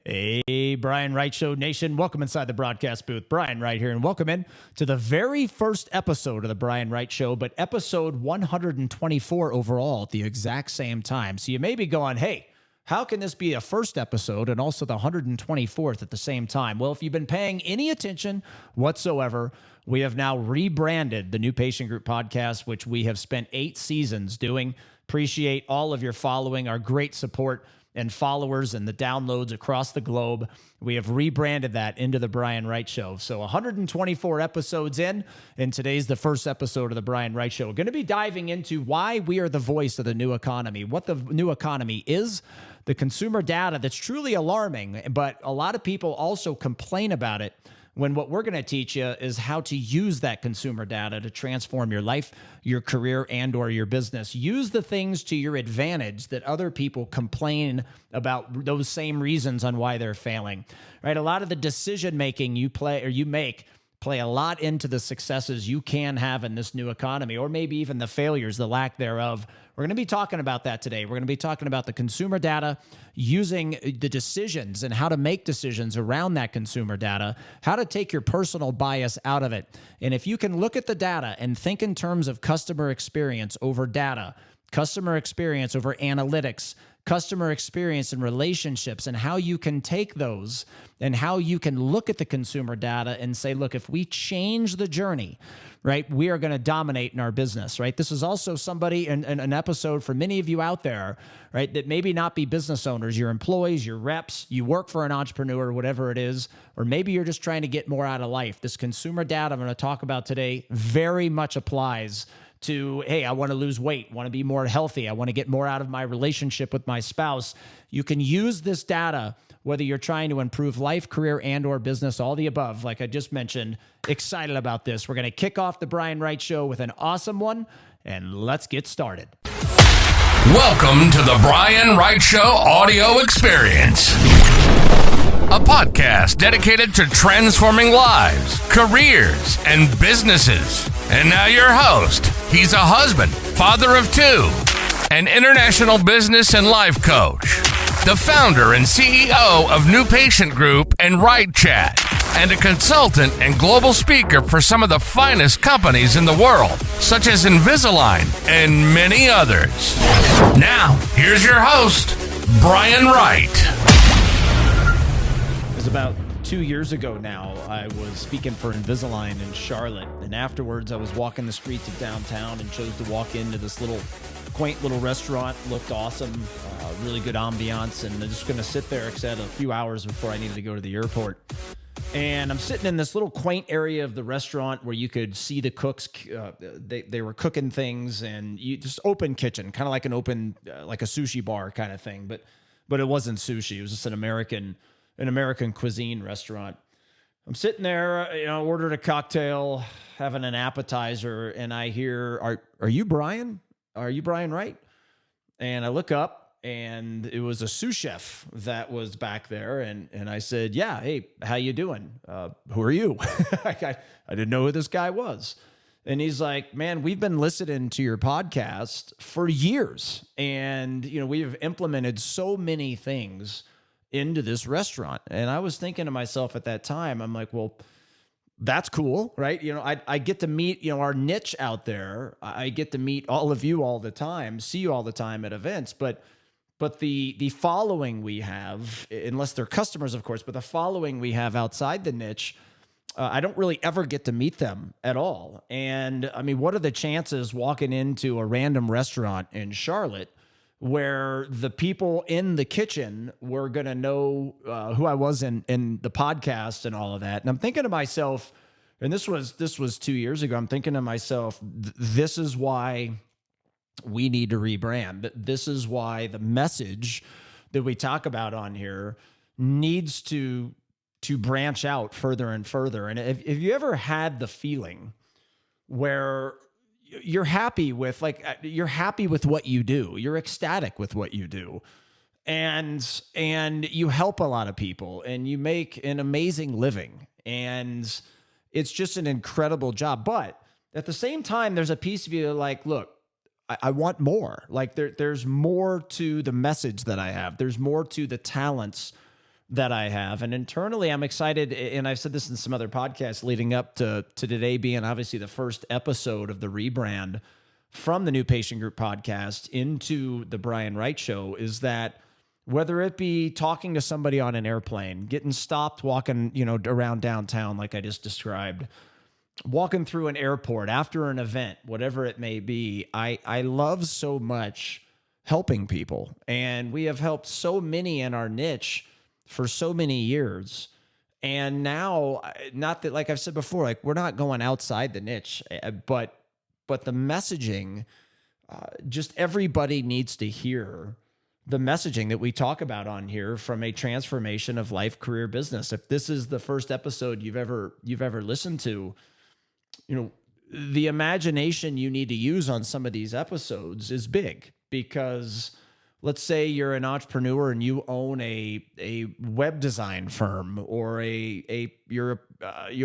Hey, Brian Wright Show Nation. Welcome inside the broadcast booth. Brian Wright here, and welcome in to the very first episode of the Brian Wright Show, but episode 124 overall at the exact same time. So you may be going, hey, how can this be a first episode and also the 124th at the same time? Well, if you've been paying any attention whatsoever, we have now rebranded the New Patient Group podcast, which we have spent 8 seasons doing. Appreciate all of your following, our great support and followers and the downloads across the globe. We have rebranded that into the Brian Wright Show. So 124 episodes in, and today's the first episode of the Brian Wright Show. We're going to be diving into why we are the voice of the new economy, what the new economy is, the consumer data that's truly alarming, but a lot of people also complain about it, when what we're going to teach you is how to use that consumer data to transform your life, your career, and or your business. Use the things to your advantage that other people complain about those same reasons on why they're failing, right? A lot of the decision-making you make play a lot into the successes you can have in this new economy, or maybe even the failures, the lack thereof. We're going to be talking about that today. We're going to be talking about the consumer data, using the decisions and how to make decisions around that consumer data, how to take your personal bias out of it. And if you can look at the data and think in terms of customer experience over data, customer experience over analytics, customer experience and relationships, and how you can take those and how you can look at the consumer data and say, look, if we change the journey, right, we are going to dominate in our business, right? This is also somebody in an episode for many of you out there, right, that maybe not be business owners, your employees, your reps, you work for an entrepreneur, whatever it is, or maybe you're just trying to get more out of life. This consumer data I'm going to talk about today very much applies to, hey, I want to lose weight, want to be more healthy, I want to get more out of my relationship with my spouse. You can use this data, whether you're trying to improve life, career, and or business, all the above, like I just mentioned. Excited about this. We're going to kick off the Brian Wright Show with an awesome one, and let's get started. Welcome to the Brian Wright Show audio experience. A podcast dedicated to transforming lives, careers, and businesses. And now your host. He's a husband, father of 2, an international business and life coach, the founder and CEO of New Patient Group and WrightChat, and a consultant and global speaker for some of the finest companies in the world, such as Invisalign and many others. Now, here's your host, Brian Wright. It was about 2 years ago now, I was speaking for Invisalign in Charlotte, and afterwards I was walking the streets of downtown and chose to walk into this quaint little restaurant. Looked awesome, really good ambiance, and I'm just going to sit there because I had a few hours before I needed to go to the airport. And I'm sitting in this little quaint area of the restaurant where you could see the cooks. They were cooking things, and you just open kitchen, kind of like an open, like a sushi bar kind of thing, but it wasn't sushi. It was just an American cuisine restaurant. I'm sitting there, ordered a cocktail, having an appetizer, and I hear, "Are you Brian? Are you Brian Wright?" And I look up, and it was a sous chef that was back there, and I said, "Yeah, hey, how you doing? Who are you?" I didn't know who this guy was. And he's like, "Man, we've been listening to your podcast for years, and we've implemented so many things into this restaurant." And I was thinking to myself at that time, I'm like, well, that's cool, right? I get to meet, our niche out there. I get to meet all of you all the time, see you all the time at events, but the following we have, unless they're customers, of course, but the following we have outside the niche, I don't really ever get to meet them at all. And I mean, what are the chances walking into a random restaurant in Charlotte where the people in the kitchen were going to know who I was in the podcast and all of that? And I'm thinking to myself, and this was 2 years ago, I'm thinking to myself, this is why we need to rebrand. This is why the message that we talk about on here needs to branch out further and further. And if you ever had the feeling where you're happy with what you do, you're ecstatic with what you do, and you help a lot of people, and you make an amazing living, and it's just an incredible job. But at the same time, there's a piece of you like, look, I want more. Like there's more to the message that I have. There's more to the talents that I have. And internally, I'm excited. And I've said this in some other podcasts leading up to today being obviously the first episode of the rebrand from the New Patient Group podcast into the Brian Wright Show, is that whether it be talking to somebody on an airplane, getting stopped walking, around downtown like I just described, walking through an airport after an event, whatever it may be, I love so much helping people. And we have helped so many in our niche for so many years. And now, not that, like I've said before, like we're not going outside the niche, but the messaging, just everybody needs to hear the messaging that we talk about on here from a transformation of life, career, business. If this is the first episode you've ever listened to, the imagination you need to use on some of these episodes is big, because let's say you're an entrepreneur and you own a web design firm, or you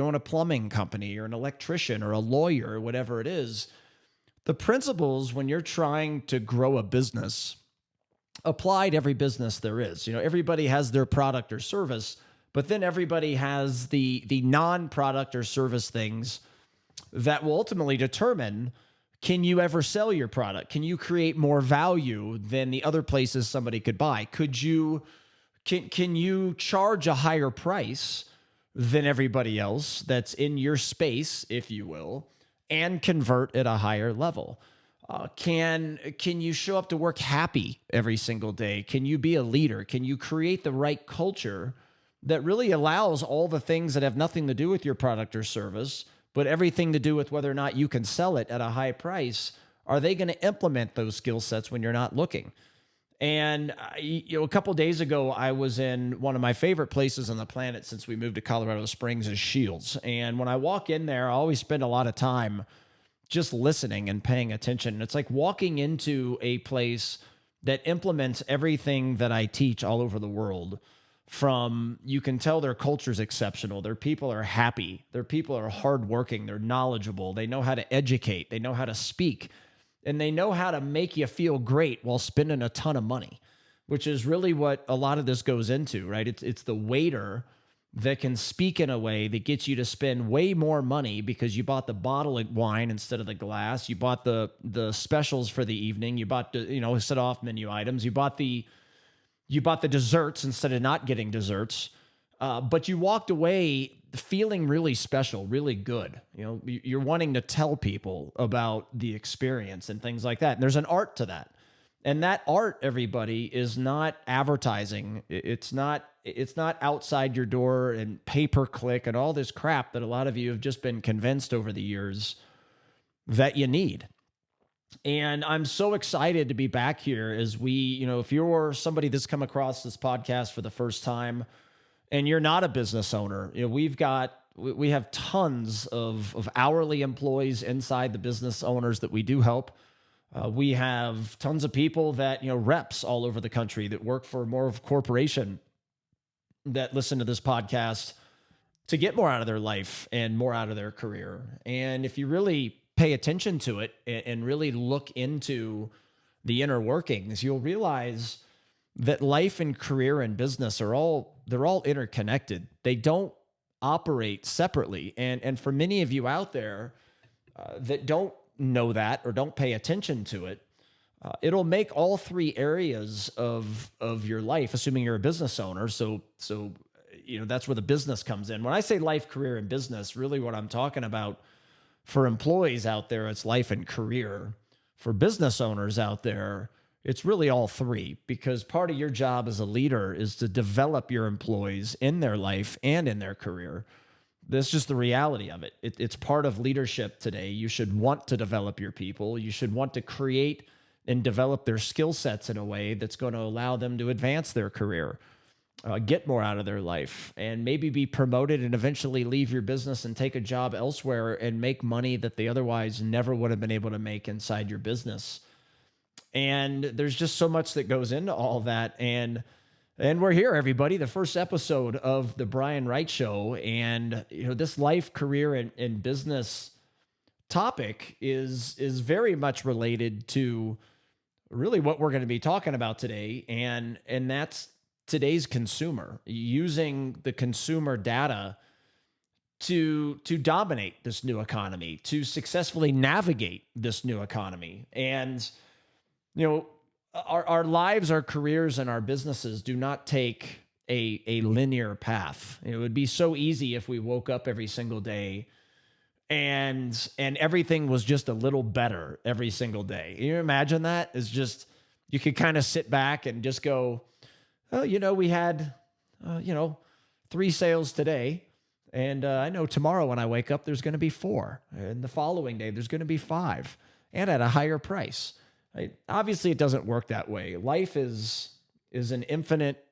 own a plumbing company, or an electrician, or a lawyer, or whatever it is. The principles when you're trying to grow a business apply to every business there is. Everybody has their product or service, but then everybody has the non-product or service things that will ultimately determine, can you ever sell your product? Can you create more value than the other places somebody could buy? Can you charge a higher price than everybody else that's in your space, if you will, and convert at a higher level? Can you show up to work happy every single day? Can you be a leader? Can you create the right culture that really allows all the things that have nothing to do with your product or service, but everything to do with whether or not you can sell it at a high price? Are they going to implement those skill sets when you're not looking? And a couple days ago, I was in one of my favorite places on the planet since we moved to Colorado Springs, is Shields. And when I walk in there, I always spend a lot of time just listening and paying attention. It's like walking into a place that implements everything that I teach all over the world. From, you can tell their culture's exceptional. Their people are happy. Their people are hardworking. They're knowledgeable. They know how to educate. They know how to speak. And they know how to make you feel great while spending a ton of money, which is really what a lot of this goes into, right? It's the waiter that can speak in a way that gets you to spend way more money because you bought the bottle of wine instead of the glass. You bought the specials for the evening. You bought the, set off menu items. You bought the desserts instead of not getting desserts. But you walked away feeling really special, really good. You're wanting to tell people about the experience and things like that. And there's an art to that. And that art, everybody, is not advertising. It's not outside your door and pay-per-click and all this crap that a lot of you have just been convinced over the years that you need. And I'm so excited to be back here as we, if you're somebody that's come across this podcast for the first time and you're not a business owner, we have tons of hourly employees inside the business owners that we do help. We have tons of people that, reps all over the country that work for more of a corporation that listen to this podcast to get more out of their life and more out of their career. And if you really pay attention to it and really look into the inner workings, you'll realize that life and career and business they're all interconnected. They don't operate separately. And for many of you out there that don't know that or don't pay attention to it, it'll make all three areas of your life, assuming you're a business owner. So that's where the business comes in. When I say life, career, and business, really what I'm talking about for employees out there, it's life and career. For business owners out there, it's really all three, because part of your job as a leader is to develop your employees in their life and in their career. That's just the reality of it. It's part of leadership today. You should want to develop your people. You should want to create and develop their skill sets in a way that's going to allow them to advance their career, get more out of their life, and maybe be promoted and eventually leave your business and take a job elsewhere and make money that they otherwise never would have been able to make inside your business. And there's just so much that goes into all that. And we're here, everybody, the first episode of the Brian Wright Show. And, this life, career, and business topic is very much related to really what we're going to be talking about today. And that's today's consumer, using the consumer data to dominate this new economy, to successfully navigate this new economy. And, our lives, our careers, and our businesses do not take a linear path. It would be so easy if we woke up every single day and everything was just a little better every single day. Can you imagine that? It's just, you could kind of sit back and just go, oh, we had, 3 sales today. And I know tomorrow when I wake up, there's going to be 4. And the following day, there's going to be 5 and at a higher price. Right? Obviously, it doesn't work that way. Life is an infinite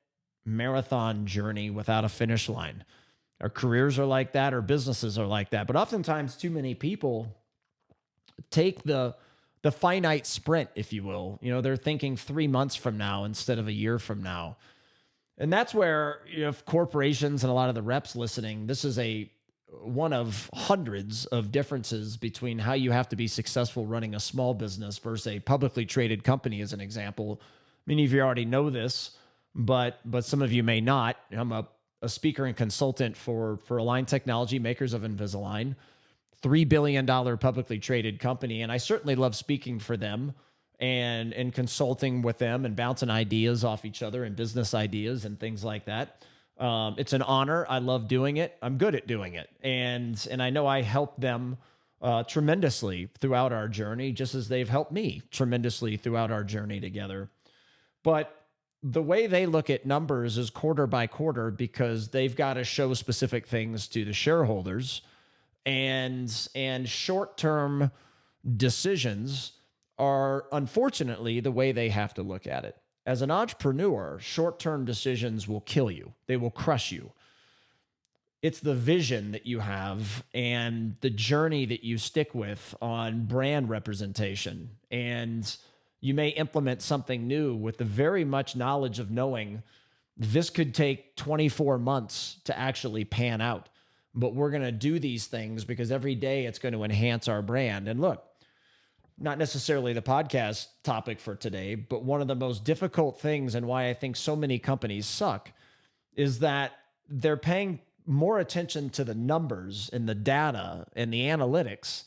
marathon journey without a finish line. Our careers are like that. Our businesses are like that. But oftentimes, too many people take the finite sprint, if you will. They're thinking 3 months from now instead of a year from now. And that's where, if corporations and a lot of the reps listening, this is one of hundreds of differences between how you have to be successful running a small business versus a publicly traded company, as an example. Many of you already know this, but some of you may not. I'm a speaker and consultant for Align Technology, makers of Invisalign, $3 billion publicly traded company. And I certainly love speaking for them and consulting with them and bouncing ideas off each other and business ideas and things like that. It's an honor. I love doing it. I'm good at doing it. And I know I help them tremendously throughout our journey, just as they've helped me tremendously throughout our journey together. But the way they look at numbers is quarter by quarter, because they've got to show specific things to the shareholders, and short-term decisions are unfortunately the way they have to look at it. As an entrepreneur, short-term decisions will kill you. They will crush you. It's the vision that you have and the journey that you stick with on brand representation. And you may implement something new with the very much knowledge of knowing this could take 24 months to actually pan out. But we're going to do these things because every day it's going to enhance our brand. And look, not necessarily the podcast topic for today, but one of the most difficult things and why I think so many companies suck is that they're paying more attention to the numbers and the data and the analytics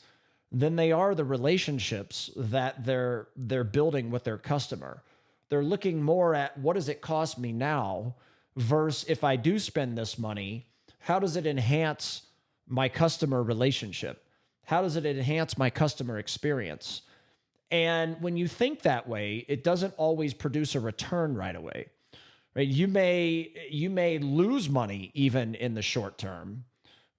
than they are the relationships that they're building with their customer. They're looking more at what does it cost me now versus if I do spend this money, how does it enhance my customer relationship? How does it enhance my customer experience? And when you think that way, it doesn't always produce a return right away. Right? You may lose money even in the short term,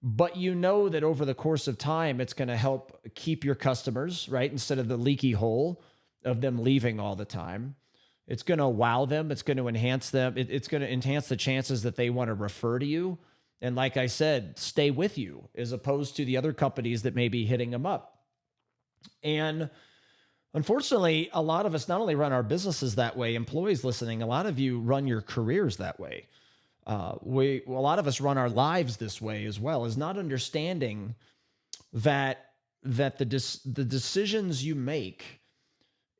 but you know that over the course of time, it's going to help keep your customers, right? Instead of the leaky hole of them leaving all the time. It's going to wow them. It's going to enhance them. It's going to enhance the chances that they want to refer to you. And like I said, stay with you as opposed to the other companies that may be hitting them up. And unfortunately, a lot of us not only run our businesses that way, employees listening, a lot of you run your careers that way. A lot of us run our lives this way as well, is not understanding that the decisions you make,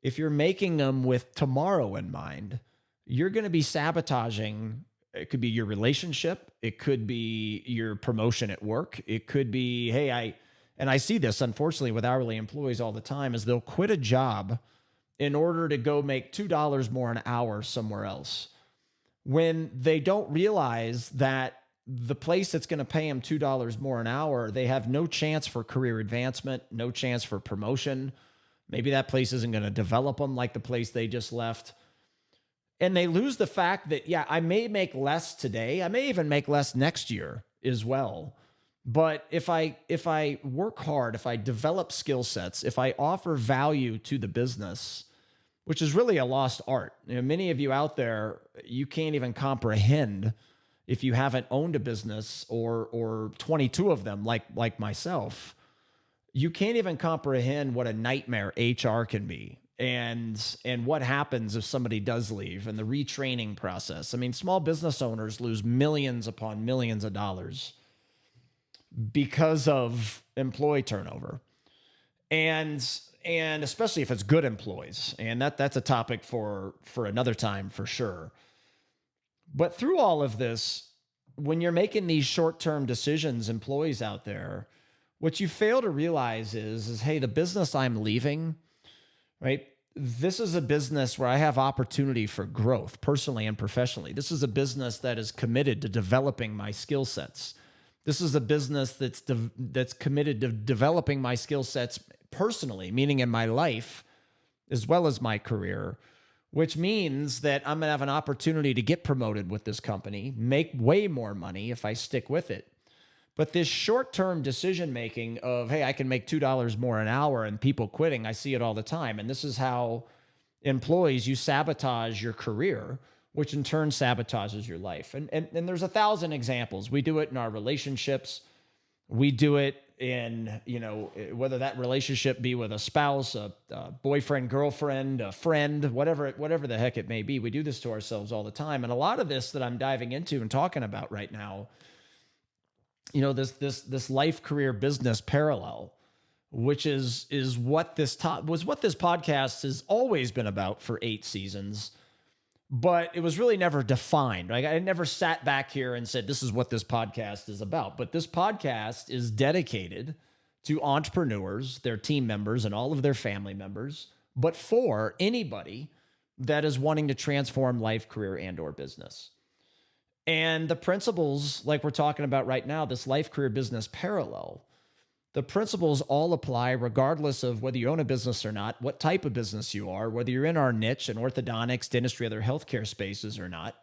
if you're making them with tomorrow in mind, you're going to be sabotaging. It could be your relationship. It could be your promotion at work. It could be, hey, I see this, unfortunately, with hourly employees all the time, is they'll quit a job in order to go make $2 more an hour somewhere else, when they don't realize that the place that's going to pay them $2 more an hour, they have no chance for career advancement, no chance for promotion. Maybe that place isn't going to develop them like the place they just left. And they lose the fact that, yeah, I may make less today. I may even make less next year as well. But if I work hard, if I develop skill sets, if I offer value to the business, which is really a lost art. Many of you out there, you can't even comprehend, if you haven't owned a business or 22 of them like myself, you can't even comprehend what a nightmare HR can be. And what happens if somebody does leave, and the retraining process. I mean, small business owners lose millions upon millions of dollars because of employee turnover. And especially if it's good employees. And that's a topic for another time for sure. But through all of this, when you're making these short-term decisions, employees out there, what you fail to realize is, hey, the business I'm leaving, right? This is a business where I have opportunity for growth personally and professionally. This is a business that is committed to developing my skill sets. This is a business that's committed to developing my skill sets personally, meaning in my life as well as my career, which means that I'm going to have an opportunity to get promoted with this company, make way more money if I stick with it. But this short-term decision-making of, hey, I can make $2 more an hour and people quitting, I see it all the time. And this is how employees, you sabotage your career, which in turn sabotages your life. And there's 1,000 examples. We do it in our relationships. We do it in, whether that relationship be with a spouse, a boyfriend, girlfriend, a friend, whatever the heck it may be. We do this to ourselves all the time. And a lot of this that I'm diving into and talking about right now, this life, career, business parallel, which is what this podcast has always been about for 8 seasons, but it was really never defined. Right? I never sat back here and said, this is what this podcast is about. But this podcast is dedicated to entrepreneurs, their team members, and all of their family members, but for anybody that is wanting to transform life, career, and/or business. And the principles, like we're talking about right now, this life, career, business parallel, the principles all apply regardless of whether you own a business or not, what type of business you are, whether you're in our niche in orthodontics, dentistry, other healthcare spaces or not.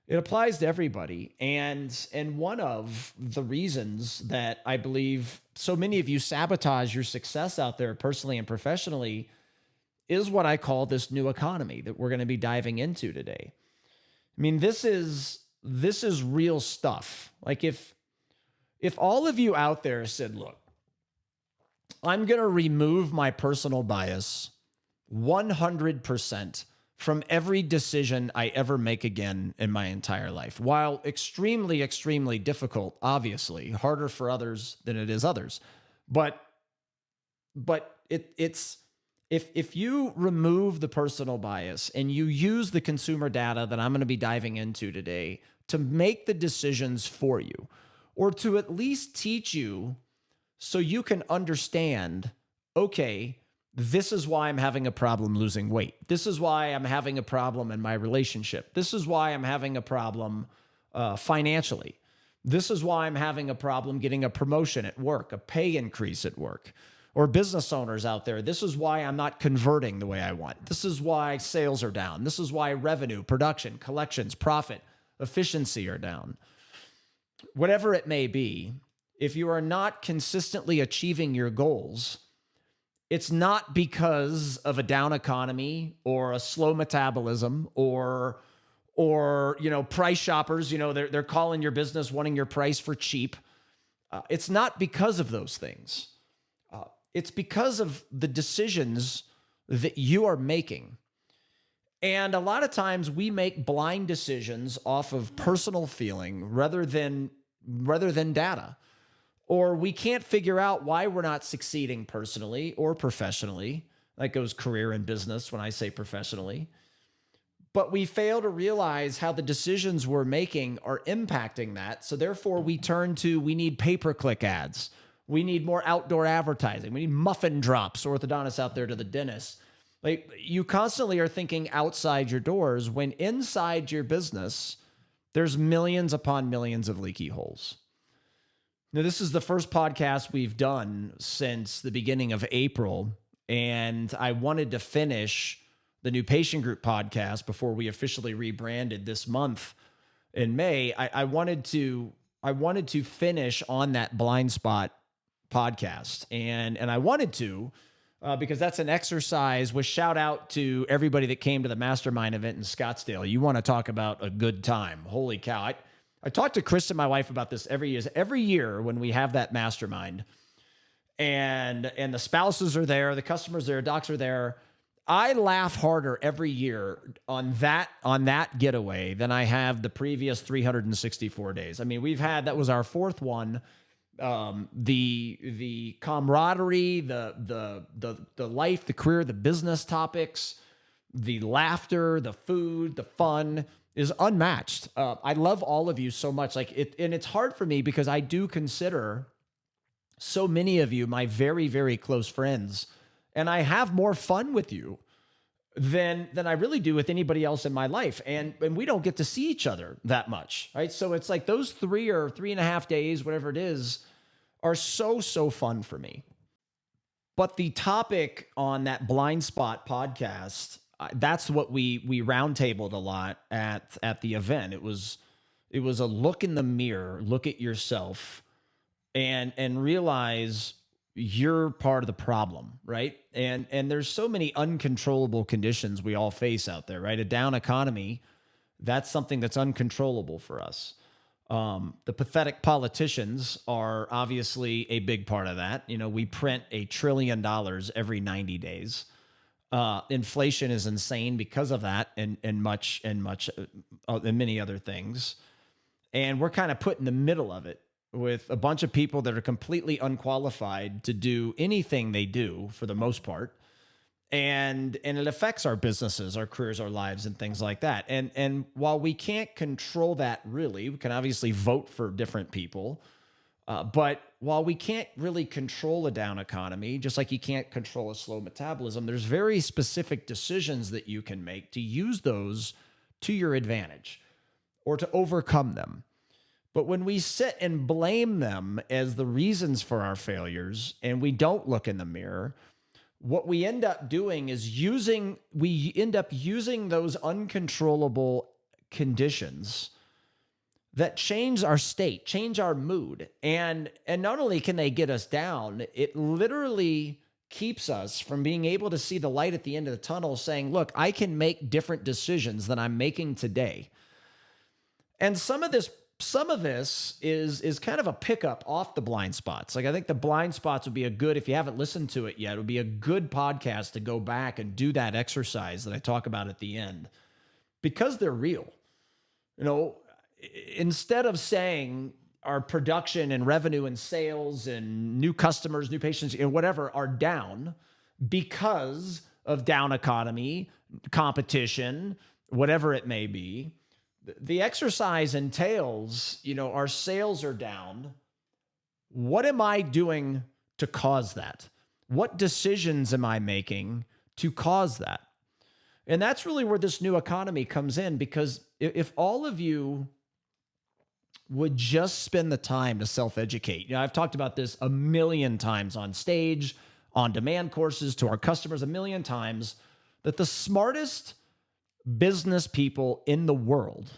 It applies to everybody. And one of the reasons that I believe so many of you sabotage your success out there personally and professionally is what I call this new economy that we're going to be diving into today. I mean, this is real stuff. Like if all of you out there said, look, I'm going to remove my personal bias 100% from every decision I ever make again in my entire life, while extremely, extremely difficult, obviously, harder for others than it is others. But it's if you remove the personal bias and you use the consumer data that I'm going to be diving into today to make the decisions for you, or to at least teach you so you can understand, okay, this is why I'm having a problem losing weight. This is why I'm having a problem in my relationship. This is why I'm having a problem financially. This is why I'm having a problem getting a promotion at work, a pay increase at work. Or business owners out there, this is why I'm not converting the way I want. This is why sales are down. This is why revenue, production, collections, profit, efficiency are down. Whatever it may be, if you are not consistently achieving your goals, it's not because of a down economy or a slow metabolism or price shoppers, they're calling your business, wanting your price for cheap. It's not because of those things. It's because of the decisions that you are making. And a lot of times we make blind decisions off of personal feeling rather than data. Or we can't figure out why we're not succeeding personally or professionally. That goes career and business when I say professionally. But we fail to realize how the decisions we're making are impacting that. So therefore we need pay-per-click ads. We need more outdoor advertising. We need muffin drops, orthodontists out there to the dentist. Like, you constantly are thinking outside your doors when inside your business, there's millions upon millions of leaky holes. Now, this is the first podcast we've done since the beginning of April, and I wanted to finish the new patient group podcast before we officially rebranded this month in May. I wanted to finish on that blind spot podcast, and I wanted to because that's an exercise. With shout out to everybody that came to the mastermind event in Scottsdale. You want to talk about a good time? Holy cow! I talk to Chris and my wife about this every year when we have that mastermind, and the spouses are there, the customers are there, docs are there. I laugh harder every year on that getaway than I have the previous 364 days. I mean, that was our 4th one. The camaraderie, the life, the career, the business topics, the laughter, the food, the fun, is unmatched. I love all of you so much. And it's hard for me because I do consider so many of you my very, very close friends, and I have more fun with you than I really do with anybody else in my life. And we don't get to see each other that much, right? So it's like those 3 or 3.5 days, whatever it is, are so fun for me. But the topic on that Blind Spot podcast, that's what we roundtabled a lot at the event. It was a look in the mirror, look at yourself, and realize you're part of the problem, right? And there's so many uncontrollable conditions we all face out there, right? A down economy, that's something that's uncontrollable for us. The pathetic politicians are obviously a big part of that. You know, we print $1 trillion every 90 days. Inflation is insane because of that, and many other things. And we're kind of put in the middle of it with a bunch of people that are completely unqualified to do anything they do for the most part. And it affects our businesses, our careers, our lives, and things like that. And while we can't control that really, we can obviously vote for different people. But while we can't really control a down economy, just like you can't control a slow metabolism, there's very specific decisions that you can make to use those to your advantage or to overcome them. But when we sit and blame them as the reasons for our failures and we don't look in the mirror, what we end up doing is using those uncontrollable conditions that change our state, change our mood. And not only can they get us down, it literally keeps us from being able to see the light at the end of the tunnel saying, look, I can make different decisions than I'm making today. And some of this is kind of a pickup off the blind spots. Like, I think the blind spots would be if you haven't listened to it yet, it would be a good podcast to go back and do that exercise that I talk about at the end, because they're real. You know, instead of saying our production and revenue and sales and new customers, new patients, and whatever are down because of down economy, competition, whatever it may be, the exercise entails, our sales are down. What am I doing to cause that? What decisions am I making to cause that? And that's really where this new economy comes in, because if all of you would just spend the time to self-educate. I've talked about this a million times on stage, on demand courses, to our customers a million times, that the smartest business people in the world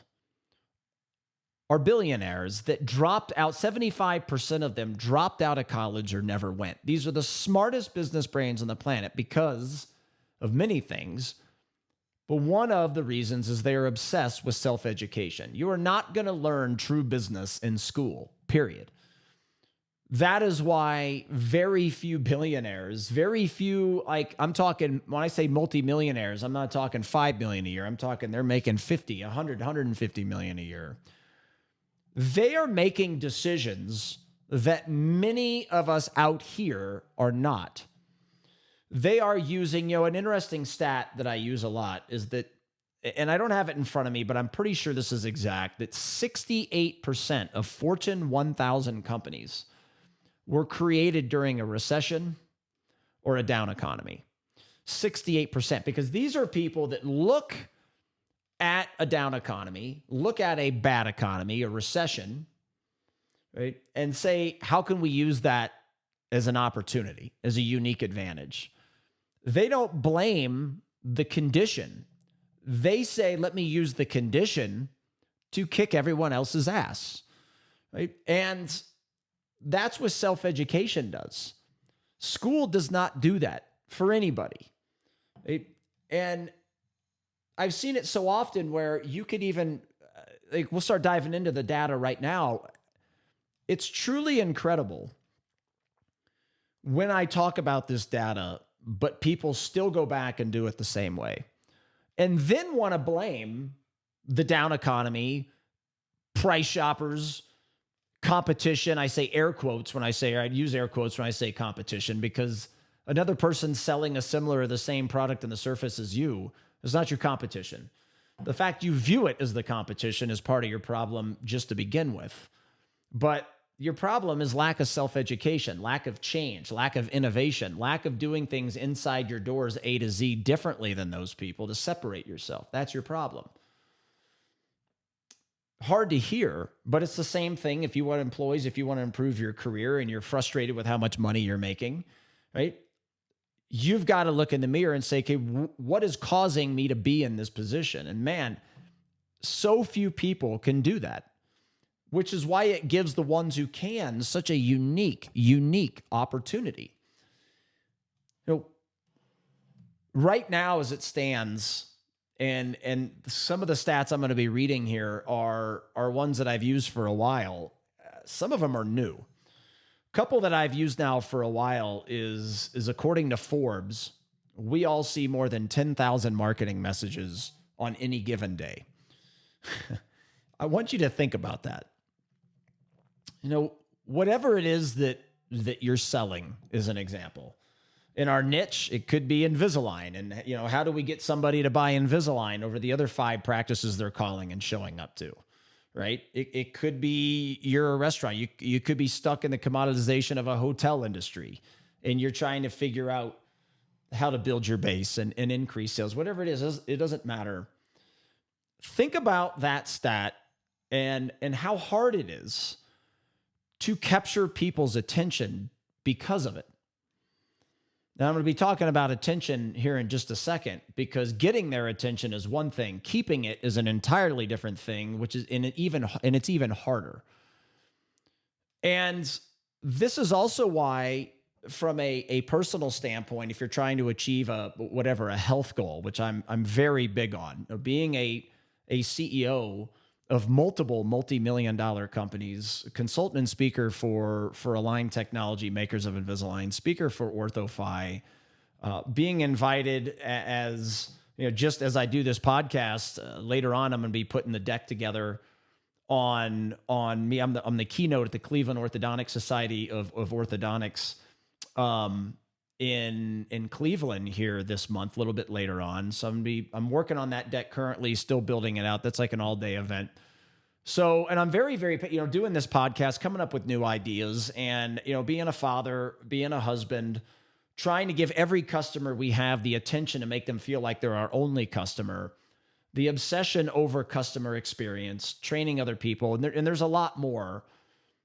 are billionaires that dropped out. 75% of them dropped out of college or never went. These are the smartest business brains on the planet because of many things. But one of the reasons is they are obsessed with self-education. You are not going to learn true business in school, period. That is why very few billionaires, I'm talking, when I say multimillionaires, I'm not talking 5 million a year. I'm talking they're making 50, 100, 150 million a year. They are making decisions that many of us out here are not. They are using, an interesting stat that I use a lot is that, and I don't have it in front of me, but I'm pretty sure this is exact, that 68% of Fortune 1000 companies were created during a recession or a down economy. 68%, because these are people that look at a down economy, look at a bad economy, a recession, right, and say, how can we use that as an opportunity, as a unique advantage? They don't blame the condition. They say, let me use the condition to kick everyone else's ass, right? And that's what self-education does. School does not do that for anybody, right? And I've seen it so often where you could even, we'll start diving into the data right now. It's truly incredible when I talk about this data, but people still go back and do it the same way. And then want to blame the down economy, price shoppers, competition. I say air quotes when I say, or I'd use air quotes when I say competition, because another person selling a similar or the same product on the surface as you is not your competition. The fact you view it as the competition is part of your problem just to begin with. But your problem is lack of self-education, lack of change, lack of innovation, lack of doing things inside your doors A to Z differently than those people to separate yourself. That's your problem. Hard to hear, but it's the same thing if you want employees, if you want to improve your career and you're frustrated with how much money you're making, right? You've got to look in the mirror and say, okay, what is causing me to be in this position? And man, so few people can do that, which is why it gives the ones who can such a unique opportunity. Right now as it stands, and some of the stats I'm going to be reading here are ones that I've used for a while. Some of them are new. Couple that I've used now for a while is according to Forbes, we all see more than 10,000 marketing messages on any given day. I want you to think about that. Whatever it is that you're selling is an example. In our niche, it could be Invisalign. And, how do we get somebody to buy Invisalign over the other 5 practices they're calling and showing up to? Right? It could be you're a restaurant. You could be stuck in the commoditization of a hotel industry and you're trying to figure out how to build your base and increase sales. Whatever it is, it doesn't matter. Think about that stat and how hard it is to capture people's attention because of it. Now, I'm going to be talking about attention here in just a second, because getting their attention is one thing. Keeping it is an entirely different thing, which is it's even harder. And this is also why, from a personal standpoint, if you're trying to achieve a health goal, which I'm very big on, being a CEO of multiple multi-million-dollar companies, consultant and speaker for Align Technology, makers of Invisalign, speaker for OrthoFi, being invited as, just as I do this podcast, later on, I'm going to be putting the deck together on me. I'm the keynote at the Cleveland Orthodontic Society of Orthodontics in Cleveland here this month, a little bit later on. So I'm working on that deck currently, still building it out. That's like an all-day event. So, and I'm very, very, doing this podcast, coming up with new ideas and, being a father, being a husband, trying to give every customer we have the attention to make them feel like they're our only customer, the obsession over customer experience, training other people. And there's a lot more.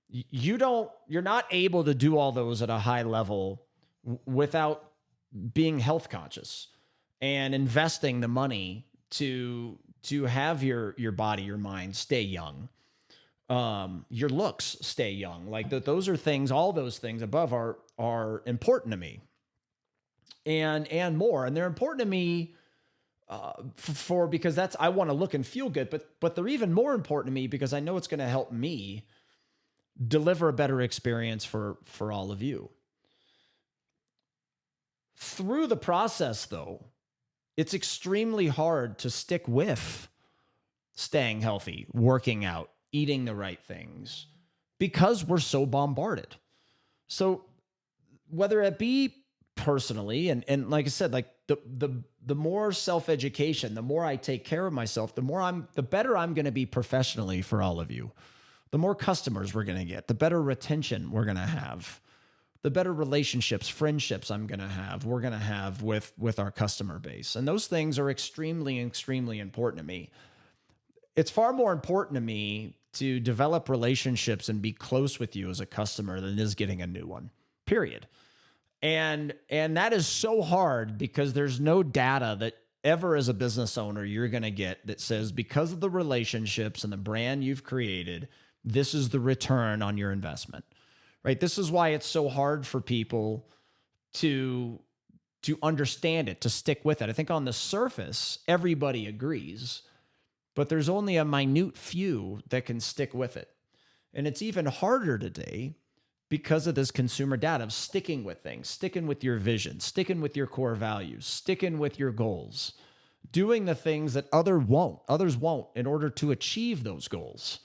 You're not able to do all those at a high level without being health conscious and investing the money to have your body, your mind stay young, your looks stay young. Like those are things, all those things above are important to me, and more. And they're important to me because I want to look and feel good, but they're even more important to me because I know it's going to help me deliver a better experience for all of you. Through the process, though, it's extremely hard to stick with staying healthy, working out, eating the right things, because we're so bombarded. So whether it be personally, and like I said, like the more self-education, the more I take care of myself, the better I'm going to be professionally for all of you. The more customers we're going to get, the better retention we're going to have, the better relationships, friendships we're going to have with our customer base. And those things are extremely, extremely important to me. It's far more important to me to develop relationships and be close with you as a customer than it is getting a new one, period. And that is so hard because there's no data that ever as a business owner you're going to get that says, because of the relationships and the brand you've created, this is the return on your investment. Right? This is why it's so hard for people to understand it, to stick with it. I think on the surface, everybody agrees, but there's only a minute few that can stick with it. And it's even harder today because of this consumer data of sticking with things, sticking with your vision, sticking with your core values, sticking with your goals, doing the things that others won't in order to achieve those goals.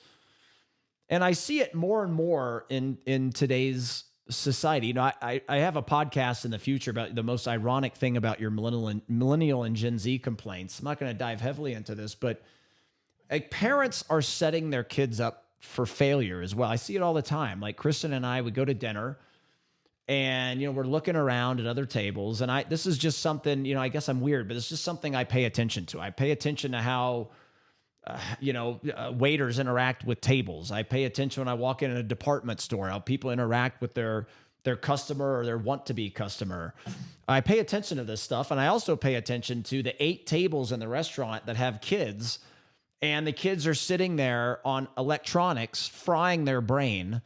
And I see it more and more in today's society. I have a podcast in the future about the most ironic thing about your millennial and Gen Z complaints. I'm not going to dive heavily into this, but like, parents are setting their kids up for failure as well. I see it all the time. Like Kristen and I would go to dinner, and we're looking around at other tables, and this is just something, I guess I'm weird, but it's just something I pay attention to. I pay attention to how waiters interact with tables. I pay attention when I walk in a department store, how people interact with their customer or their want-to-be customer. I pay attention to this stuff, and I also pay attention to the 8 tables in the restaurant that have kids, and the kids are sitting there on electronics, frying their brain,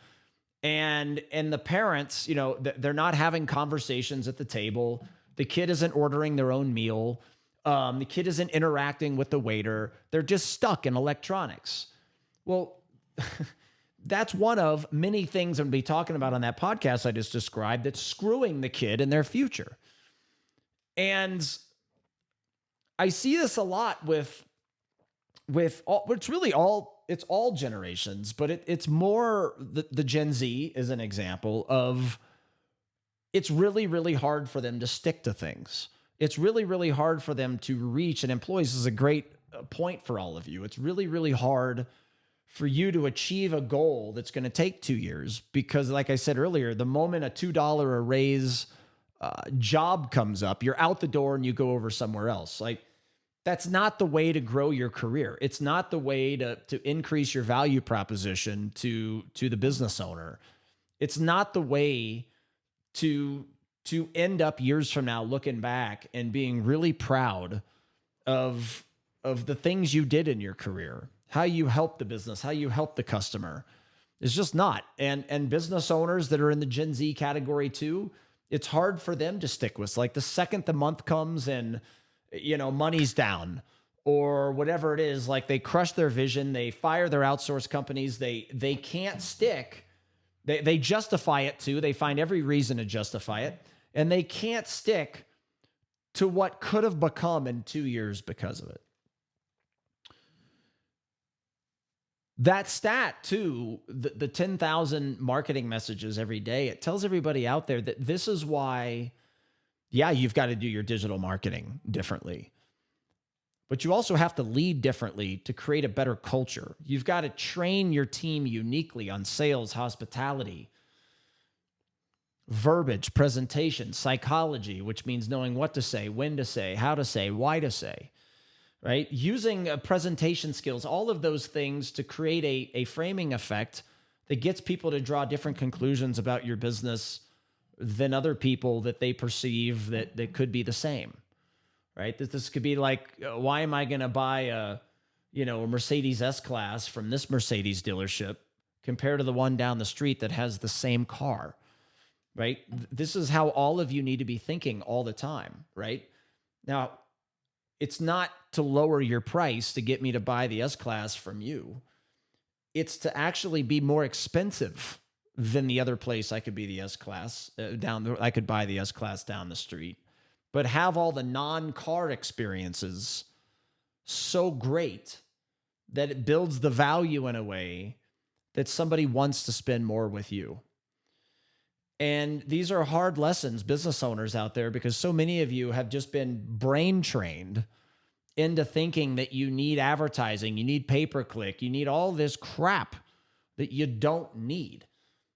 and the parents, they're not having conversations at the table. The kid isn't ordering their own meal. The kid isn't interacting with the waiter. They're just stuck in electronics. Well, that's one of many things I'm going to be talking about on that podcast I just described that's screwing the kid in their future. And I see this a lot with all, it's all generations, but it's more the Gen Z is an example of, it's really, really hard for them to stick to things. It's really, really hard for them to reach, and employees is a great point for all of you. It's really, really hard for you to achieve a goal that's going to take 2 years because, like I said earlier, the moment a $2 a raise job comes up, you're out the door and you go over somewhere else. Like, that's not the way to grow your career. It's not the way to increase your value proposition to the business owner. It's not the way to end up years from now looking back and being really proud of the things you did in your career, how you helped the business, how you helped the customer. It's just not. And business owners that are in the Gen Z category too, it's hard for them to stick with. Like the second the month comes and, money's down or whatever it is, like they crush their vision, they fire their outsourced companies, they can't stick. They justify it too. They find every reason to justify it. And they can't stick to what could have become in 2 years because of it. That stat, too, the 10,000 marketing messages every day, it tells everybody out there that this is why, you've got to do your digital marketing differently. But you also have to lead differently to create a better culture. You've got to train your team uniquely on sales, hospitality, verbiage, presentation, psychology, which means knowing what to say, when to say, how to say, why to say, right? Using presentation skills, all of those things to create a framing effect that gets people to draw different conclusions about your business than other people that they perceive that could be the same, right? This could be like, why am I going to buy a Mercedes S-Class from this Mercedes dealership compared to the one down the street that has the same car? Right? This is how all of you need to be thinking all the time, right? Now, it's not to lower your price to get me to buy the S-Class from you. It's to actually be more expensive than the other place I could be the S-Class I could buy the S-Class down the street, but have all the non-car experiences so great that it builds the value in a way that somebody wants to spend more with you. And these are hard lessons, business owners out there, because so many of you have just been brain trained into thinking that you need advertising, you need pay-per-click, you need all this crap that you don't need.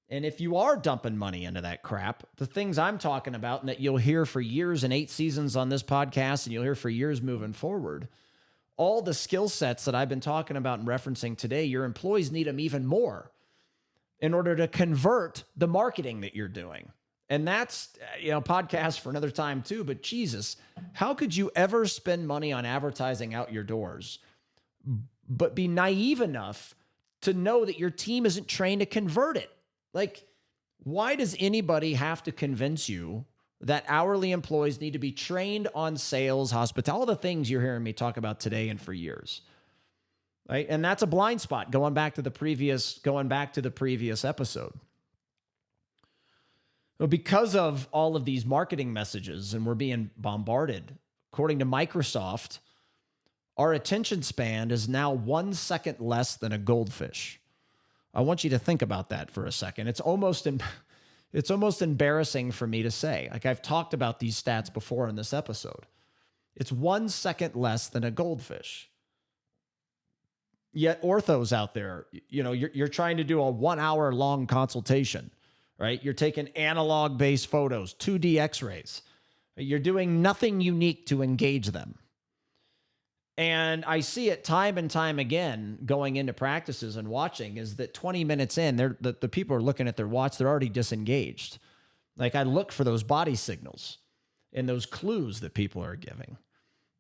And if you are dumping money into that crap, the things I'm talking about and that you'll hear for years and 8 seasons on this podcast and you'll hear for years moving forward, all the skill sets that I've been talking about and referencing today, your employees need them even more in order to convert the marketing that you're doing. And that's, podcast for another time too, but Jesus, how could you ever spend money on advertising out your doors, but be naive enough to know that your team isn't trained to convert it? Like, why does anybody have to convince you that hourly employees need to be trained on sales, hospitality, all the things you're hearing me talk about today and for years? Right? And that's a blind spot going back to the previous episode. Well, because of all of these marketing messages and we're being bombarded, according to Microsoft, our attention span is now 1 second less than a goldfish. I want you to think about that for a second. It's almost It's almost embarrassing for me to say. Like, I've talked about these stats before in this episode. It's 1 second less than a goldfish. Yet orthos out there, you're trying to do a 1 hour long consultation, right? You're taking analog based photos, 2D x-rays. You're doing nothing unique to engage them. And I see it time and time again going into practices and watching is that 20 minutes in, the people are looking at their watch, they're already disengaged. Like, I look for those body signals and those clues that people are giving.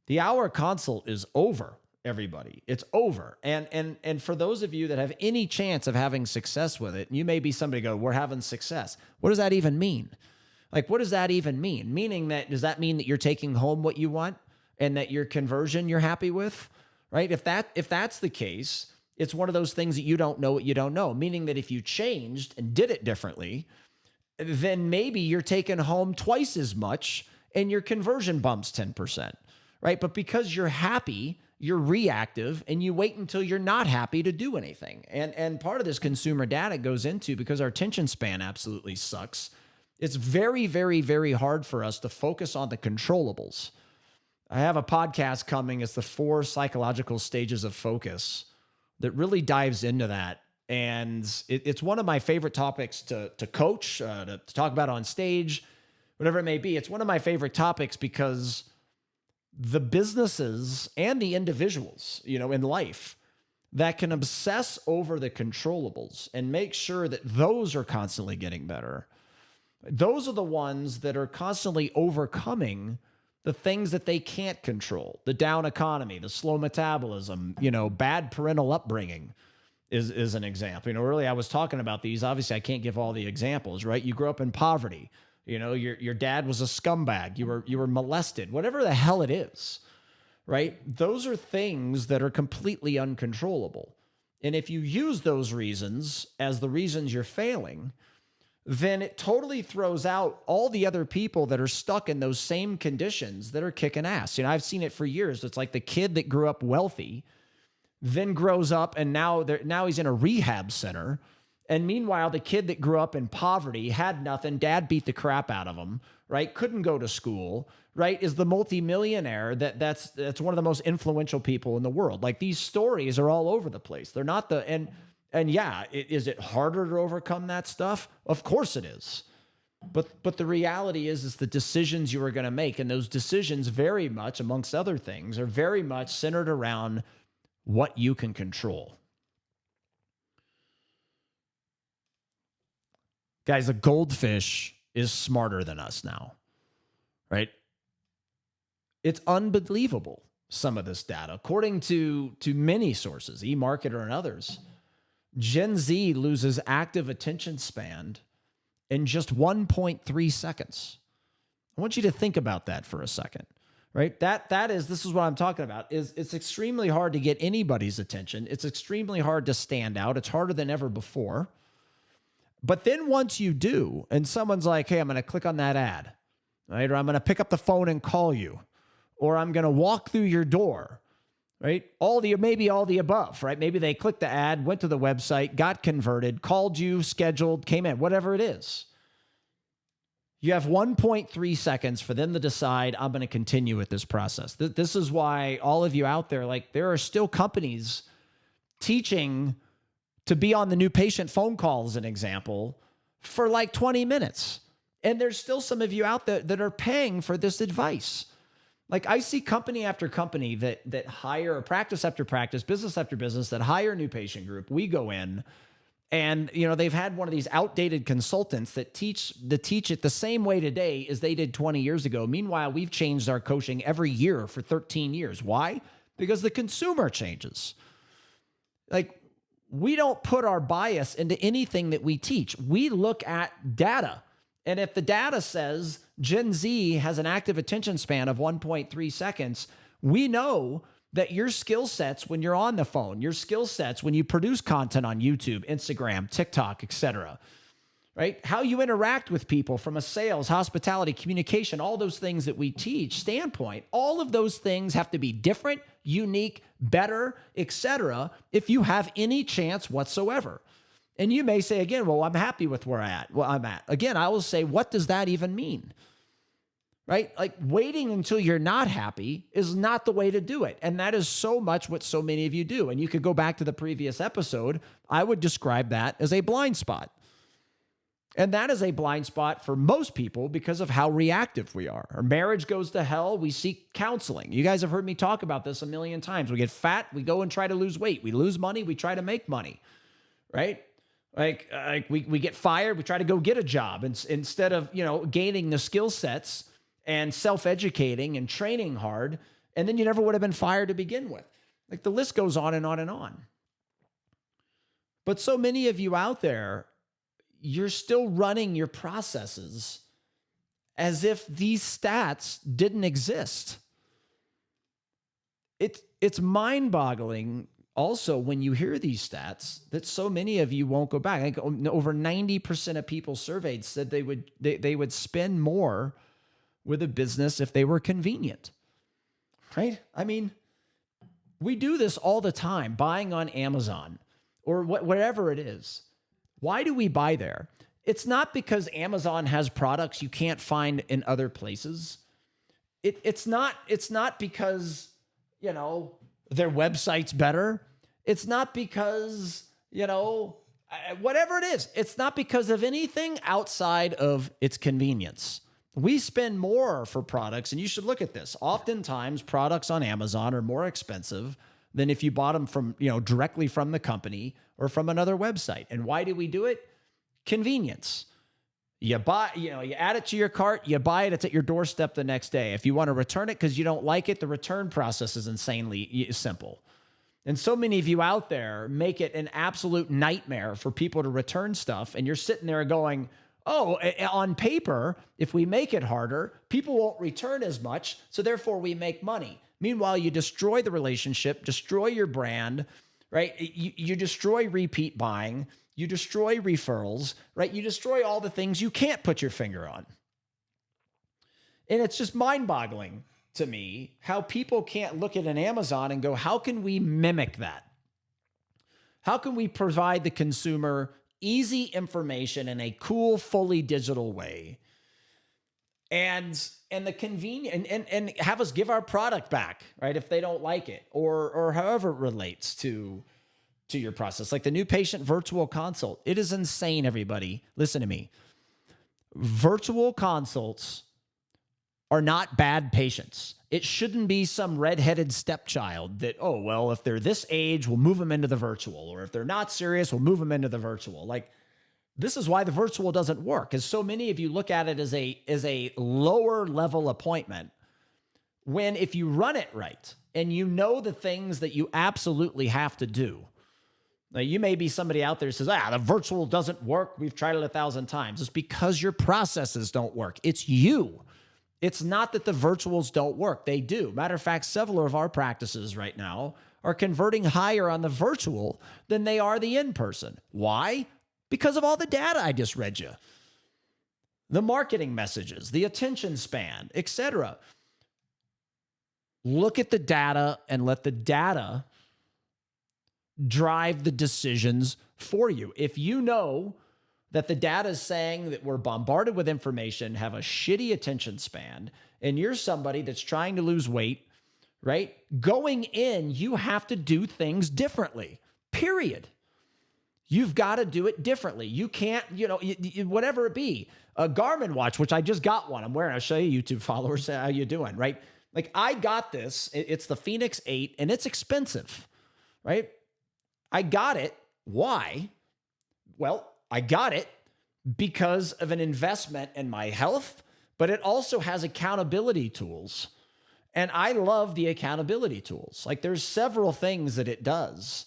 The hour consult is over, everybody. It's over. And for those of you that have any chance of having success with it, you may be somebody go, we're having success. What does that even mean? Like, what does that even mean? Meaning that, does that mean that you're taking home what you want? And that your conversion you're happy with, right? If that's the case, it's one of those things that you don't know what you don't know, meaning that if you changed and did it differently, then maybe you're taking home twice as much and your conversion bumps 10%, right? But because you're happy, you're reactive and you wait until you're not happy to do anything. And part of this consumer data goes into, because our attention span absolutely sucks, it's very, very, very hard for us to focus on the controllables. I have a podcast coming. It's the 4 psychological stages of focus that really dives into that. And it's one of my favorite topics to coach, to talk about on stage, whatever it may be. It's one of my favorite topics because the businesses and the individuals, in life that can obsess over the controllables and make sure that those are constantly getting better. Those are the ones that are constantly overcoming the things that they can't control, the down economy, the slow metabolism, bad parental upbringing is an example. Earlier I was talking about these. Obviously, I can't give all the examples, right? You grew up in poverty. Your dad was a scumbag. You were molested, whatever the hell it is, right? Those are things that are completely uncontrollable. And if you use those reasons as the reasons you're failing, then it totally throws out all the other people that are stuck in those same conditions that are kicking ass. I've seen it for years. It's like the kid that grew up wealthy, then grows up and now he's in a rehab center. And meanwhile, the kid that grew up in poverty had nothing. Dad beat the crap out of him, right? Couldn't go to school, right? Is the multimillionaire that's one of the most influential people in the world. Like, these stories are all over the place. They're not And yeah, is it harder to overcome that stuff? Of course it is. But the reality is the decisions you are going to make, and those decisions very much, amongst other things, are very much centered around what you can control. Guys, a goldfish is smarter than us now, right? It's unbelievable, some of this data. According to many sources, eMarketer and others, Gen Z loses active attention span in just 1.3 seconds. I want you to think about that for a second, right? This is what I'm talking about, it's extremely hard to get anybody's attention. It's extremely hard to stand out. It's harder than ever before. But then once you do, and someone's like, hey, I'm going to click on that ad, right? Or I'm going to pick up the phone and call you, or I'm going to walk through your door, right? Maybe all the above, right? Maybe they clicked the ad, went to the website, got converted, called you, scheduled, came in, whatever it is. You have 1.3 seconds for them to decide, I'm going to continue with this process. This is why all of you out there, like, there are still companies teaching to be on the new patient phone call, as an example, for like 20 minutes. And there's still some of you out there that are paying for this advice. Like, I see company after company that hire, practice after practice, business after business, that hire a new patient group. We go in and, they've had one of these outdated consultants that teach it the same way today as they did 20 years ago. Meanwhile, we've changed our coaching every year for 13 years. Why? Because the consumer changes. Like, we don't put our bias into anything that we teach. We look at data. And if the data says Gen Z has an active attention span of 1.3 seconds, we know that your skill sets when you're on the phone, your skill sets when you produce content on YouTube, Instagram, TikTok, etc., right? How you interact with people from a sales, hospitality, communication, all those things that we teach standpoint, all of those things have to be different, unique, better, etc., if you have any chance whatsoever. And you may say again, well, I'm happy with where I'm at. Again, I will say, what does that even mean? Right? Like waiting until you're not happy is not the way to do it. And that is so much what so many of you do. And you could go back to the previous episode. I would describe that as a blind spot. And that is a blind spot for most people because of how reactive we are. Our marriage goes to hell. We seek counseling. You guys have heard me talk about this a million times. We get fat. We go and try to lose weight. We lose money. We try to make money, right? Like we get fired. We try to go get a job instead of, gaining the skill sets and self-educating and training hard. And then you never would have been fired to begin with. Like the list goes on and on and on. But so many of you out there, you're still running your processes as if these stats didn't exist. It's mind-boggling also when you hear these stats that so many of you won't go back. I think over 90% of people surveyed said they would spend more with a business if they were convenient, right? I mean, we do this all the time, buying on Amazon or whatever it is. Why do we buy there? It's not because Amazon has products you can't find in other places. It's not because, their website's better. It's not because, whatever it is. It's not because of anything outside of its convenience. We spend more for products, and you should look at this. Oftentimes, products on Amazon are more expensive than if you bought them from, directly from the company or from another website. And why do we do it? Convenience. You buy, you add it to your cart, you buy it, it's at your doorstep the next day. If you want to return it because you don't like it, the return process is insanely simple. And so many of you out there make it an absolute nightmare for people to return stuff. And you're sitting there going, oh, on paper, if we make it harder, people won't return as much, so therefore we make money. Meanwhile, you destroy the relationship, destroy your brand, right? You destroy repeat buying, you destroy referrals, right? You destroy all the things you can't put your finger on. And it's just mind-boggling to me how people can't look at an Amazon and go, how can we mimic that? How can we provide the consumer easy information in a cool, fully digital way, and the convenient and have us give our product back, right? If they don't like it, or however it relates to your process, like the new patient virtual consult. It is insane, everybody. Listen to me. Virtual consults are not bad patients. It shouldn't be some redheaded stepchild that, oh, well, if they're this age, we'll move them into the virtual. Or if they're not serious, we'll move them into the virtual. Like, this is why the virtual doesn't work, because so many of you look at it as a lower level appointment, when if you run it right and you know the things that you absolutely have to do. Now, you may be somebody out there who says, the virtual doesn't work. We've tried it 1,000 times. It's because your processes don't work. It's you. It's not that the virtuals don't work. They do. Matter of fact, several of our practices right now are converting higher on the virtual than they are the in-person. Why? Because of all the data I just read you. The marketing messages, the attention span, etc. Look at the data and let the data drive the decisions for you. If you know that the data is saying that we're bombarded with information, have a shitty attention span, and you're somebody that's trying to lose weight, right? Going in, you have to do things differently, period. You've got to do it differently. You can't, whatever it be. A Garmin watch, which I just got one. I'm wearing. I'll show you, YouTube followers, how you doing, right? Like, I got this. It's the Phoenix 8, and it's expensive, right? I got it. Why? Well, I got it because of an investment in my health, but it also has accountability tools. And I love the accountability tools. Like, there's several things that it does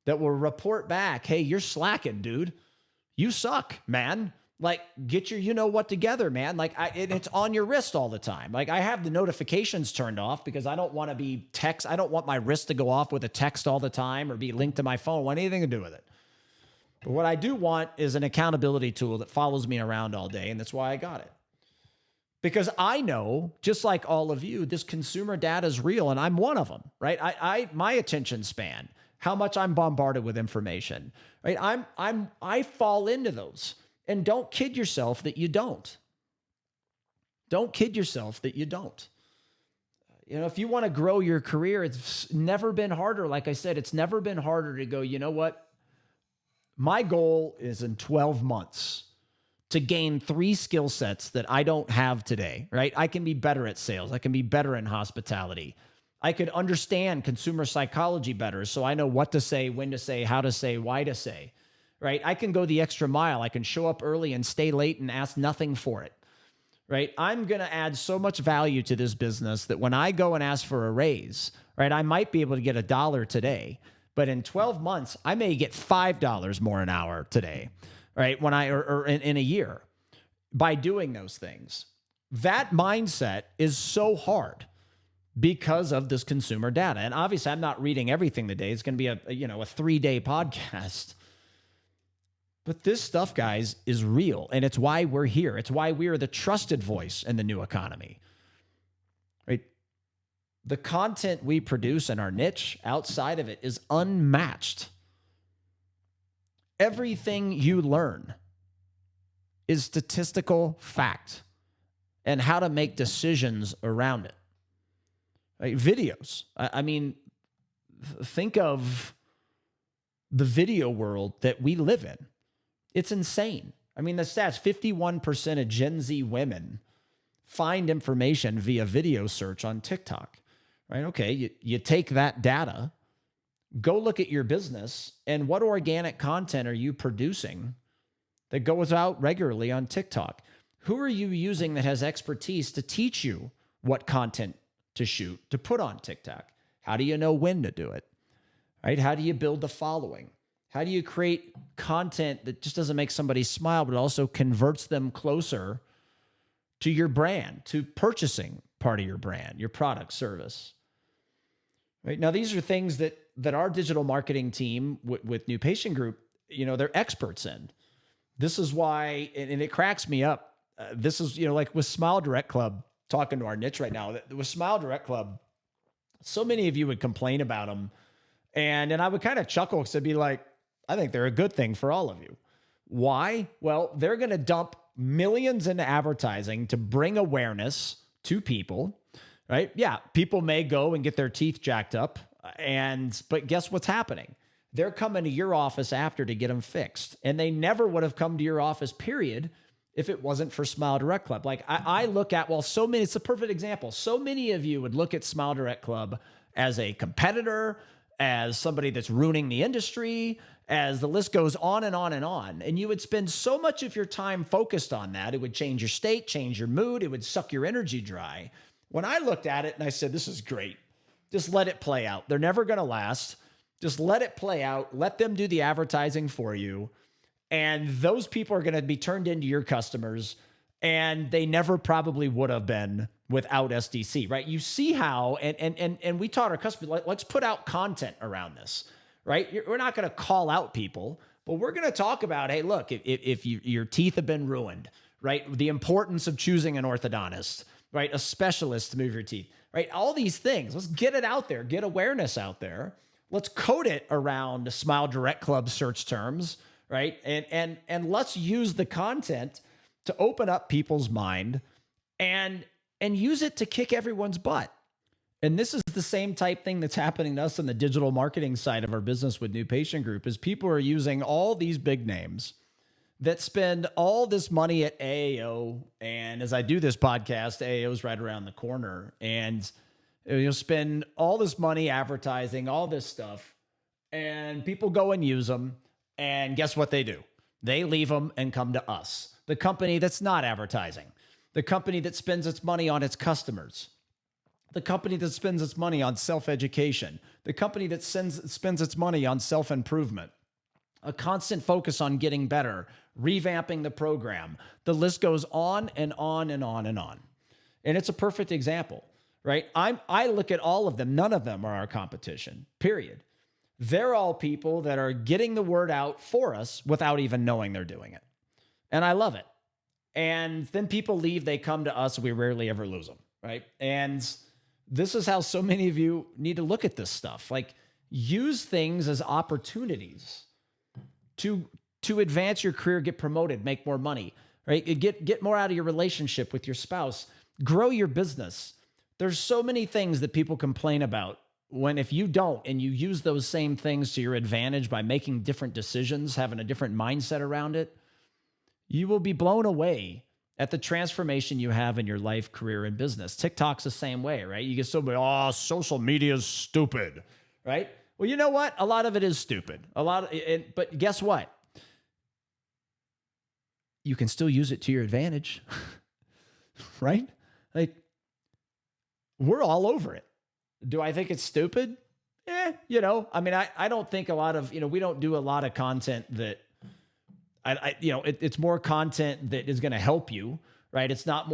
that will report back, hey, you're slacking, dude. You suck, man. Like, get your you-know-what together, man. Like, it's on your wrist all the time. Like, I have the notifications turned off because I don't want to be I don't want my wrist to go off with a text all the time or be linked to my phone. I don't want anything to do with it. But what I do want is an accountability tool that follows me around all day, and that's why I got it. Because I know, just like all of you, this consumer data is real, and I'm one of them, right? My attention span. how much I'm bombarded with information, right? I fall into those. And don't kid yourself that you don't. Don't kid yourself that you don't. You know, if you want to grow your career, it's never been harder. Like I said, it's never been harder to go, you know what? My goal is in 12 months to gain 3 skill sets that I don't have today, right? I can be better at sales. I can be better in hospitality. I could understand consumer psychology better, so I know what to say, when to say, how to say, why to say, right? I can go the extra mile. I can show up early and stay late and ask nothing for it, right? I'm going to add so much value to this business that when I go and ask for a raise, right, I might be able to get $1 today, but in 12 months, I may get $5 more an hour today, right? Or in a year by doing those things. That mindset is so hard because of this consumer data. And obviously I'm not reading everything today. It's going to be a 3-day podcast. But this stuff, guys, is real. And it's why we're here. It's why we are the trusted voice in the new economy, right? The content we produce in our niche outside of it is unmatched. Everything you learn is statistical fact and how to make decisions around it. Right? Videos. I mean, think of the video world that we live in. It's insane. I mean, the stats, 51% of Gen Z women find information via video search on TikTok, right? Okay, you take that data, go look at your business, and what organic content are you producing that goes out regularly on TikTok? Who are you using that has expertise to teach you what content to shoot, to put on TikTok? How do you know when to do it, right? How do you build the following? How do you create content that just doesn't make somebody smile, but also converts them closer to your brand, to purchasing part of your brand, your product, service? Right? Now, these are things that our digital marketing team with New Patient Group, they're experts in. This is why, and it cracks me up. This is, like with Smile Direct Club, talking to our niche right now, with Smile Direct Club, so many of you would complain about them. And I would kind of chuckle because I'd be like, I think they're a good thing for all of you. Why? Well, they're going to dump millions into advertising to bring awareness to people, right? Yeah, people may go and get their teeth jacked up, but guess what's happening? They're coming to your office after to get them fixed. And they never would have come to your office, period, if it wasn't for Smile Direct Club. Like I look at, it's a perfect example. So many of you would look at Smile Direct Club as a competitor, as somebody that's ruining the industry, as the list goes on and on and on. And you would spend so much of your time focused on that. It would change your state, change your mood. It would suck your energy dry. When I looked at it and I said, this is great. Just let it play out. They're never going to last. Just let it play out. Let them do the advertising for you. And those people are going to be turned into your customers. And they never probably would have been without SDC, right? You see how, and we taught our customers, let's put out content around this, right? We're not going to call out people, but we're going to talk about, hey, look, if your teeth have been ruined, right? The importance of choosing an orthodontist, right? A specialist to move your teeth, right? All these things. Let's get it out there, get awareness out there. Let's code it around Smile Direct Club search terms, right? And let's use the content to open up people's mind and use it to kick everyone's butt. And this is the same type thing that's happening to us on the digital marketing side of our business with New Patient Group, is people are using all these big names that spend all this money at AAO. And as I do this podcast, AAO is right around the corner, and you'll spend all this money advertising, all this stuff, and people go and use them. And guess what they do? They leave them and come to us, the company that's not advertising, the company that spends its money on its customers, the company that spends its money on self-education, the company that spends its money on self-improvement, a constant focus on getting better, revamping the program. The list goes on and on and on and on. And it's a perfect example, right? I look at all of them. None of them are our competition, period. They're all people that are getting the word out for us without even knowing they're doing it. And I love it. And then people leave, they come to us, we rarely ever lose them, right? And this is how so many of you need to look at this stuff. Like, use things as opportunities to advance your career, get promoted, make more money, right? Get more out of your relationship with your spouse, grow your business. There's so many things that people complain about when if you don't and you use those same things to your advantage by making different decisions, having a different mindset around it, you will be blown away at the transformation you have in your life, career, and business. TikTok's the same way, right? You get somebody, oh, social media is stupid, right? Well, you know what? A lot of it is stupid. But guess what? You can still use it to your advantage, right? Like, we're all over it. Do I think it's stupid? I mean, I don't think a lot of, we don't do a lot of content that, it's more content that is going to help you, right? It's not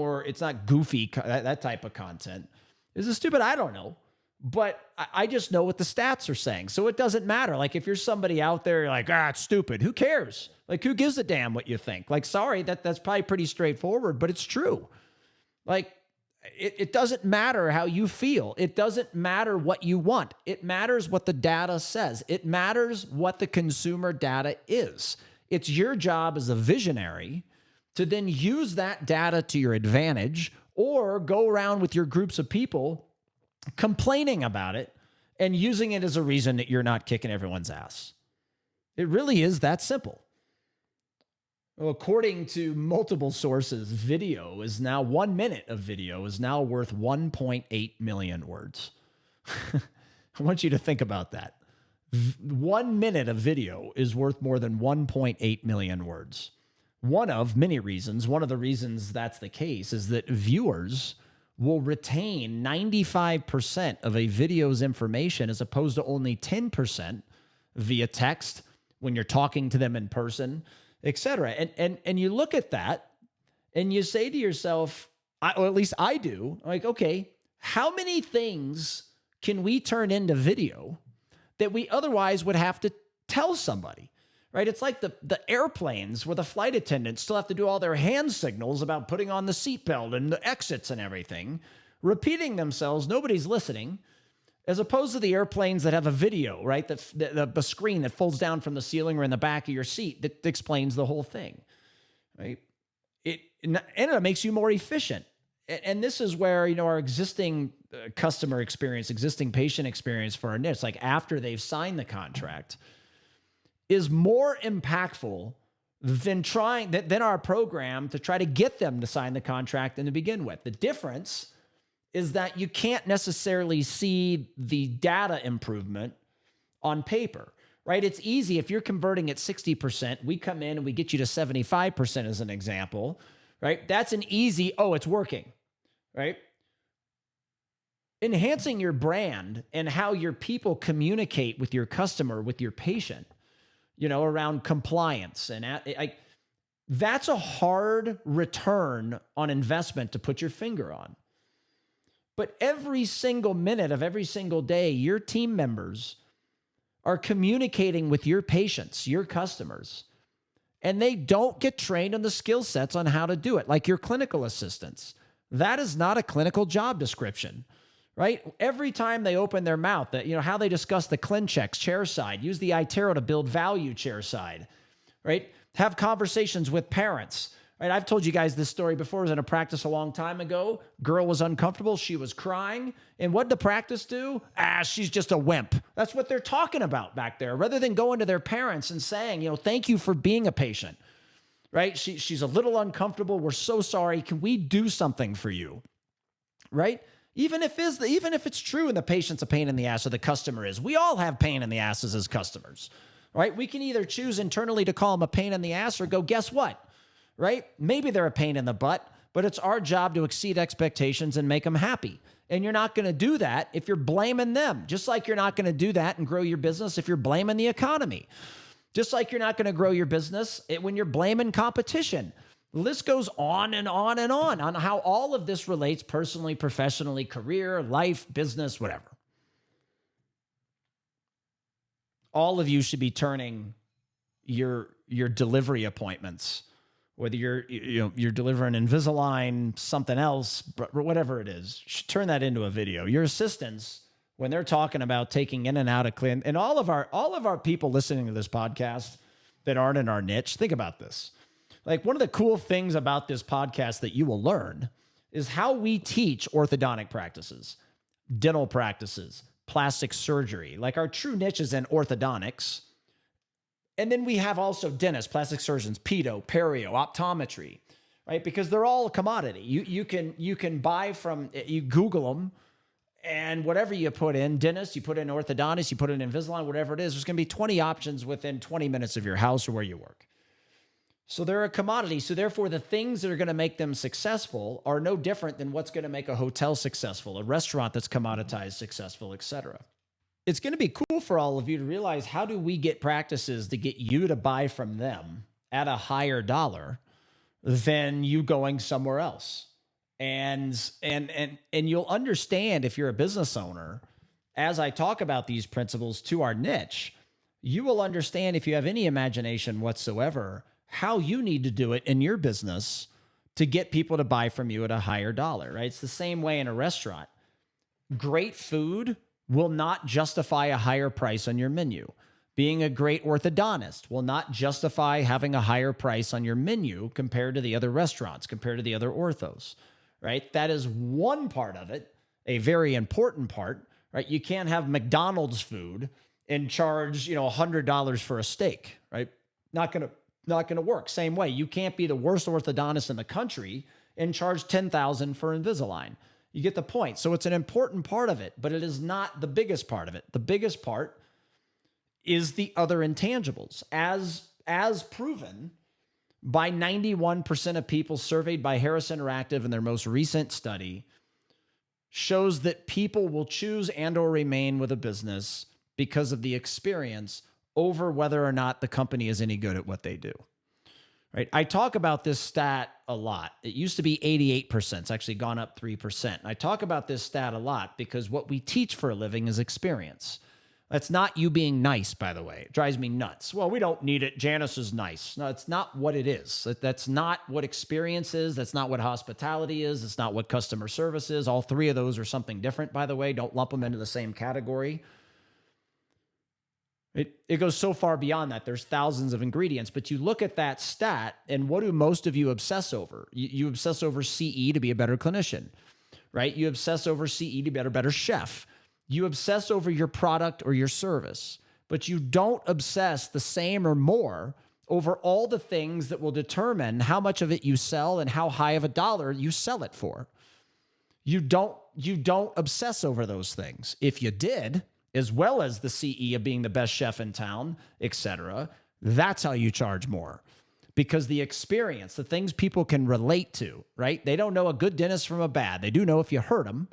goofy, that type of content. Is it stupid? I don't know. But I just know what the stats are saying. So it doesn't matter. Like if you're somebody out there, you're like, it's stupid. Who cares? Like who gives a damn what you think? Like, sorry, that's probably pretty straightforward, but it's true. Like it doesn't matter how you feel. It doesn't matter what you want. It matters what the data says. It matters what the consumer data is. It's your job as a visionary to then use that data to your advantage or go around with your groups of people complaining about it and using it as a reason that you're not kicking everyone's ass. It really is that simple. Well, according to multiple sources, 1 minute of video is now worth 1.8 million words. I want you to think about that. 1 minute of video is worth more than 1.8 million words. One of many reasons, one of the reasons that's the case is that viewers will retain 95% of a video's information as opposed to only 10% via text when you're talking to them in person, etc. And you look at that and you say to yourself, or at least I do, like, okay, how many things can we turn into video that we otherwise would have to tell somebody, right? It's like the airplanes where the flight attendants still have to do all their hand signals about putting on the seatbelt and the exits and everything, repeating themselves. Nobody's listening, as opposed to the airplanes that have a video, right? The screen that folds down from the ceiling or in the back of your seat that explains the whole thing, right? It makes you more efficient. And this is where, our existing customer experience, existing patient experience for our niche, like after they've signed the contract, is more impactful than our program to try to get them to sign the contract and to begin with. The difference is that you can't necessarily see the data improvement on paper, right? It's easy. If you're converting at 60%, we come in and we get you to 75% as an example, right? That's an easy, it's working, right? Enhancing your brand and how your people communicate with your customer, with your patient, around compliance. And that's a hard return on investment to put your finger on. But every single minute of every single day, your team members are communicating with your patients, your customers, and they don't get trained on the skill sets on how to do it, like your clinical assistants. That is not a clinical job description, right? Every time they open their mouth, how they discuss the ClinChecks chair side, use the iTero to build value chair side, right? Have conversations with parents, right? I've told you guys this story before. I was in a practice a long time ago. Girl was uncomfortable. She was crying. And what did the practice do? She's just a wimp. That's what they're talking about back there. Rather than going to their parents and saying, thank you for being a patient, right? She's a little uncomfortable. We're so sorry. Can we do something for you, right? Even if it's true and the patient's a pain in the ass or the customer is. We all have pain in the asses as customers, right? We can either choose internally to call them a pain in the ass or go, guess what, right? Maybe they're a pain in the butt, but it's our job to exceed expectations and make them happy. And you're not going to do that if you're blaming them, just like you're not going to do that and grow your business if you're blaming the economy. Just like you're not going to grow your business when you're blaming competition. The list goes on and on and on how all of this relates personally, professionally, career, life, business, whatever. All of you should be turning your delivery appointments, whether you're delivering Invisalign, something else, but whatever it is, you should turn that into a video. Your assistants when they're talking about taking in and out of clean, and all of our people listening to this podcast that aren't in our niche, think about this. Like, one of the cool things about this podcast that you will learn is how we teach orthodontic practices, dental practices, plastic surgery. Like, our true niche is in orthodontics. And then we have also dentists, plastic surgeons, pedo, perio, optometry, right? Because they're all a commodity. You can buy from, you Google them, and whatever you put in, dentist, you put in orthodontist, you put in Invisalign, whatever it is, there's going to be 20 options within 20 minutes of your house or where you work. So they're a commodity. So therefore, the things that are going to make them successful are no different than what's going to make a hotel successful, a restaurant that's commoditized successful, etc. It's going to be cool for all of you to realize, how do we get practices to get you to buy from them at a higher dollar than you going somewhere else? And you'll understand, if you're a business owner, as I talk about these principles to our niche, you will understand, if you have any imagination whatsoever, how you need to do it in your business to get people to buy from you at a higher dollar, right? It's the same way in a restaurant. Great food will not justify a higher price on your menu. Being a great orthodontist will not justify having a higher price on your menu compared to the other restaurants, compared to the other orthos, right? That is one part of it, a very important part, right? You can't have McDonald's food and charge, $100 for a steak, right? Not gonna work. Same way, you can't be the worst orthodontist in the country and charge $10,000 for Invisalign. You get the point. So it's an important part of it, but it is not the biggest part of it. The biggest part is the other intangibles, as proven by 91% of people surveyed by Harris Interactive in their most recent study, shows that people will choose and or remain with a business because of the experience over whether or not the company is any good at what they do. Right? I talk about this stat a lot. It used to be 88%. It's actually gone up 3%. I talk about this stat a lot because what we teach for a living is experience. That's not you being nice, by the way. It drives me nuts. Well, we don't need it. Janice is nice. No, it's not what it is. That's not what experience is. That's not what hospitality is. It's not what customer service is. All three of those are something different, by the way. Don't lump them into the same category. It goes so far beyond that. There's thousands of ingredients, but you look at that stat, and what do most of you obsess over? You obsess over CE to be a better clinician, right? You obsess over CE to be a better chef. You obsess over your product or your service, but you don't obsess the same or more over all the things that will determine how much of it you sell and how high of a dollar you sell it for. You don't obsess over those things. If you did, as well as the CE of being the best chef in town, etc., that's how you charge more. Because the experience, the things people can relate to, right? They don't know a good dentist from a bad. They do know if you hurt them,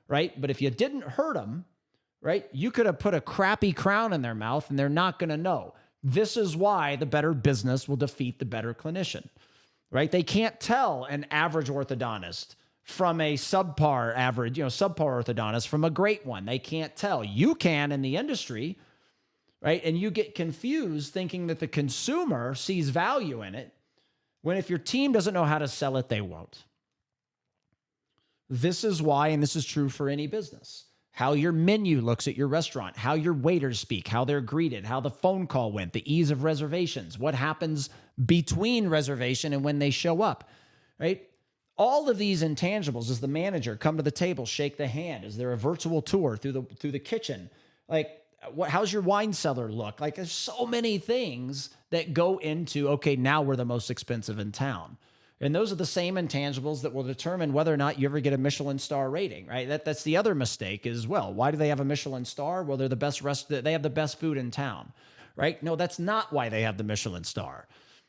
right? But if you didn't hurt them, right, you could have put a crappy crown in their mouth and they're not going to know. This is why the better business will defeat the better clinician, right? They can't tell an average orthodontist from a subpar orthodontist from a great one. They can't tell. You can in the industry, right? And you get confused thinking that the consumer sees value in it, when if your team doesn't know how to sell it, they won't. This is why, and this is true for any business, how your menu looks at your restaurant, how your waiters speak, how they're greeted, how the phone call went, the ease of reservations, what happens between reservation and when they show up, right? All of these intangibles, as the manager, come to the table, shake the hand. Is there a virtual tour through the kitchen? Like, how's your wine cellar look? Like, there's so many things that go into, okay, now we're the most expensive in town. And those are the same intangibles that will determine whether or not you ever get a Michelin star rating, right? That's the other mistake as well. Why do they have a Michelin star? Well, they're the best they have the best food in town, right? No, that's not why they have the Michelin star.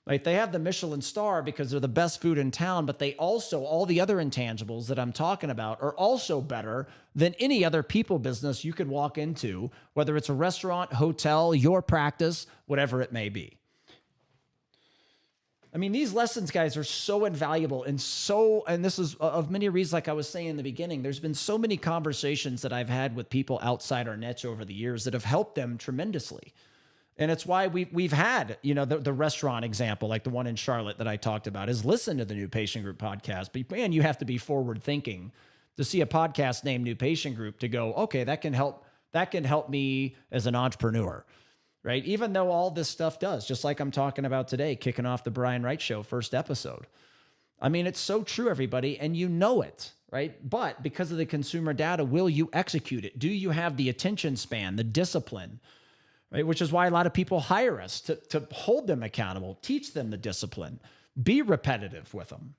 Right? They have the Michelin star because they're the best food in town, but they also, all the other intangibles that I'm talking about are also better than any other people business you could walk into, whether it's a restaurant, hotel, your practice, whatever it may be. I mean, these lessons, guys, are so invaluable and this is of many reasons, like I was saying in the beginning, there's been so many conversations that I've had with people outside our niche over the years that have helped them tremendously. And it's why we've had, the restaurant example, like the one in Charlotte that I talked about, is listen to the New Patient Group podcast. But man, you have to be forward thinking to see a podcast named New Patient Group to go, okay, that can help me as an entrepreneur, right? Even though all this stuff does, just like I'm talking about today, kicking off the Brian Wright Show first episode. I mean, it's so true, everybody, and you know it, right? But because of the consumer data, will you execute it? Do you have the attention span, the discipline, right? Which is why a lot of people hire us to hold them accountable, teach them the discipline, be repetitive with them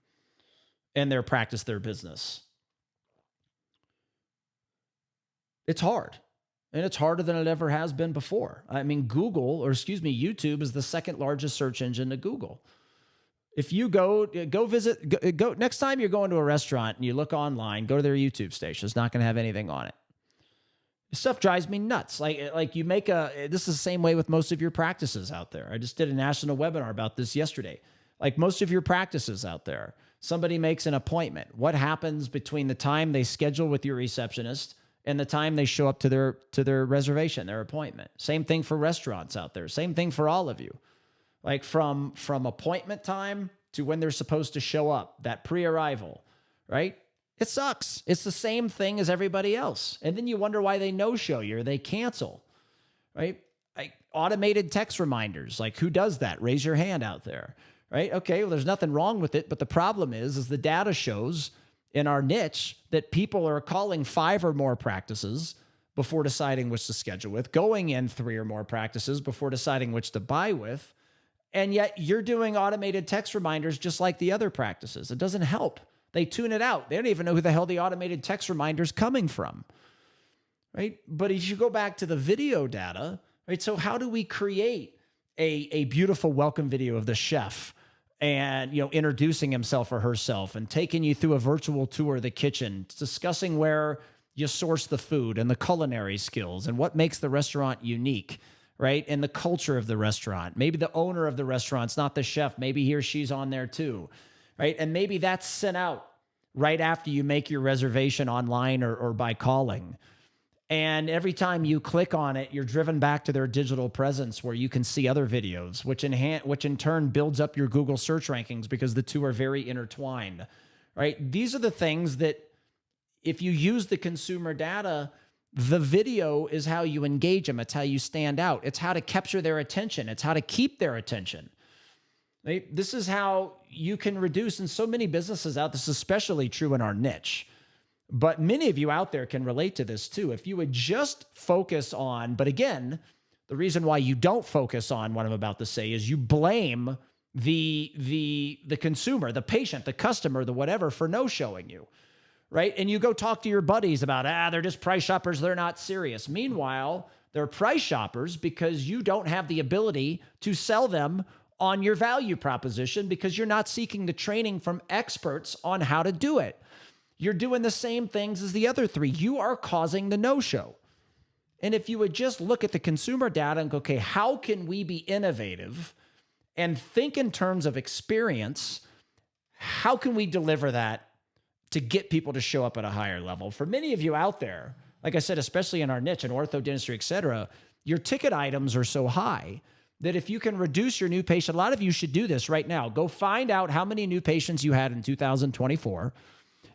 in their practice, their business. It's hard. And it's harder than it ever has been before. I mean, YouTube is the second largest search engine to Google. If you go next time you're going to a restaurant and you look online, go to their YouTube station. It's not going to have anything on it. This stuff drives me nuts. This is the same way with most of your practices out there. I just did a national webinar about this yesterday. Like most of your practices out there, somebody makes an appointment. What happens between the time they schedule with your receptionist and the time they show up to their reservation, their appointment? Same thing for restaurants out there. Same thing for all of you. Like from appointment time to when they're supposed to show up, that pre-arrival, right? It sucks. It's the same thing as everybody else. And then you wonder why they no-show you or they cancel, right? Like automated text reminders. Like who does that? Raise your hand out there, right? Okay, well, there's nothing wrong with it. But the problem is the data shows in our niche that people are calling 5 or more practices before deciding which to schedule with, going in 3 or more practices before deciding which to buy with. And yet you're doing automated text reminders just like the other practices. It doesn't help. They tune it out. They don't even know who the hell the automated text reminder's coming from, right? But if you go back to the video data, right? So how do we create a beautiful welcome video of the chef and, introducing himself or herself and taking you through a virtual tour of the kitchen, discussing where you source the food and the culinary skills and what makes the restaurant unique, right? And the culture of the restaurant. Maybe the owner of the restaurant's not the chef. Maybe he or she's on there too, right? And maybe that's sent out right after you make your reservation online or by calling. And every time you click on it, you're driven back to their digital presence where you can see other videos, which in turn builds up your Google search rankings because the two are very intertwined, right? These are the things that if you use the consumer data, the video is how you engage them. It's how you stand out. It's how to capture their attention. It's how to keep their attention. Right? This is how you can reduce, and so many businesses out, this is especially true in our niche, but many of you out there can relate to this too. If you would just focus on, but again, the reason why you don't focus on what I'm about to say is you blame the consumer, the patient, the customer, the whatever for no showing you, right? And you go talk to your buddies about, they're just price shoppers, they're not serious. Meanwhile, they're price shoppers because you don't have the ability to sell them on your value proposition because you're not seeking the training from experts on how to do it. You're doing the same things as the other 3. You are causing the no-show. And if you would just look at the consumer data and go, okay, how can we be innovative and think in terms of experience? How can we deliver that to get people to show up at a higher level? For many of you out there, like I said, especially in our niche, in ortho dentistry, et cetera, your ticket items are so high that if you can reduce your new patient, a lot of you should do this right now. Go find out how many new patients you had in 2024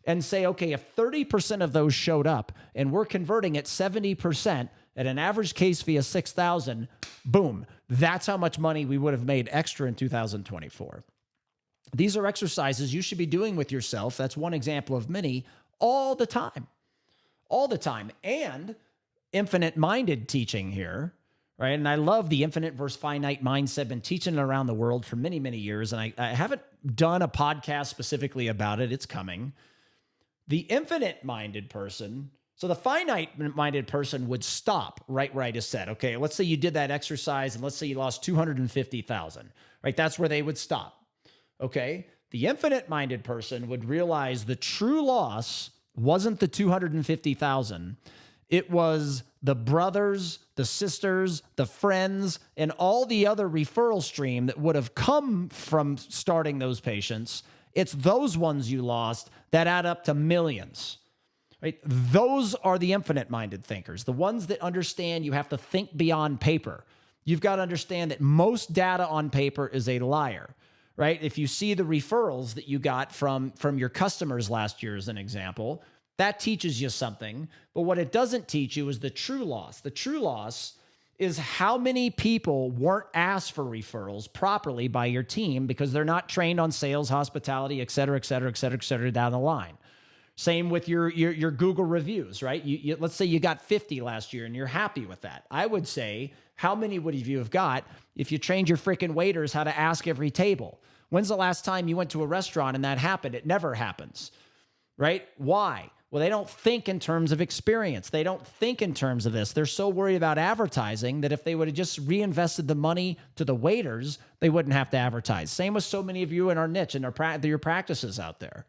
and say, okay, if 30% of those showed up and we're converting at 70% at an average case fee of $6,000, boom, that's how much money we would have made extra in 2024. These are exercises you should be doing with yourself. That's one example of many all the time. All the time. And infinite-minded teaching here, right? And I love the infinite versus finite mindset. Been teaching it around the world for many, many years. And I haven't done a podcast specifically about it. It's coming. The infinite-minded person, so the finite-minded person would stop right where I just said. Okay, let's say you did that exercise and let's say you lost $250,000, right? That's where they would stop. Okay, the infinite-minded person would realize the true loss wasn't the $250,000. It was the brothers, the sisters, the friends, and all the other referral stream that would have come from starting those patients. It's those ones you lost that add up to millions, right? Those are the infinite-minded thinkers, the ones that understand you have to think beyond paper. You've got to understand that most data on paper is a liar, right? If you see the referrals that you got from your customers last year as an example, That teaches you something. But what it doesn't teach you is the true loss. The true loss is how many people weren't asked for referrals properly by your team because they're not trained on sales, hospitality, et cetera, et cetera, et cetera, et cetera, down the line. Same with your Google reviews, right? Let's say you got 50 last year and you're happy with that. I would say, how many would you have got if you trained your freaking waiters how to ask every table? When's the last time you went to a restaurant and that happened? It never happens, right? Why? Well, they don't think in terms of experience. They don't think in terms of this. They're so worried about advertising that if they would have just reinvested the money to the waiters, they wouldn't have to advertise. Same with so many of you in our niche and your practices out there,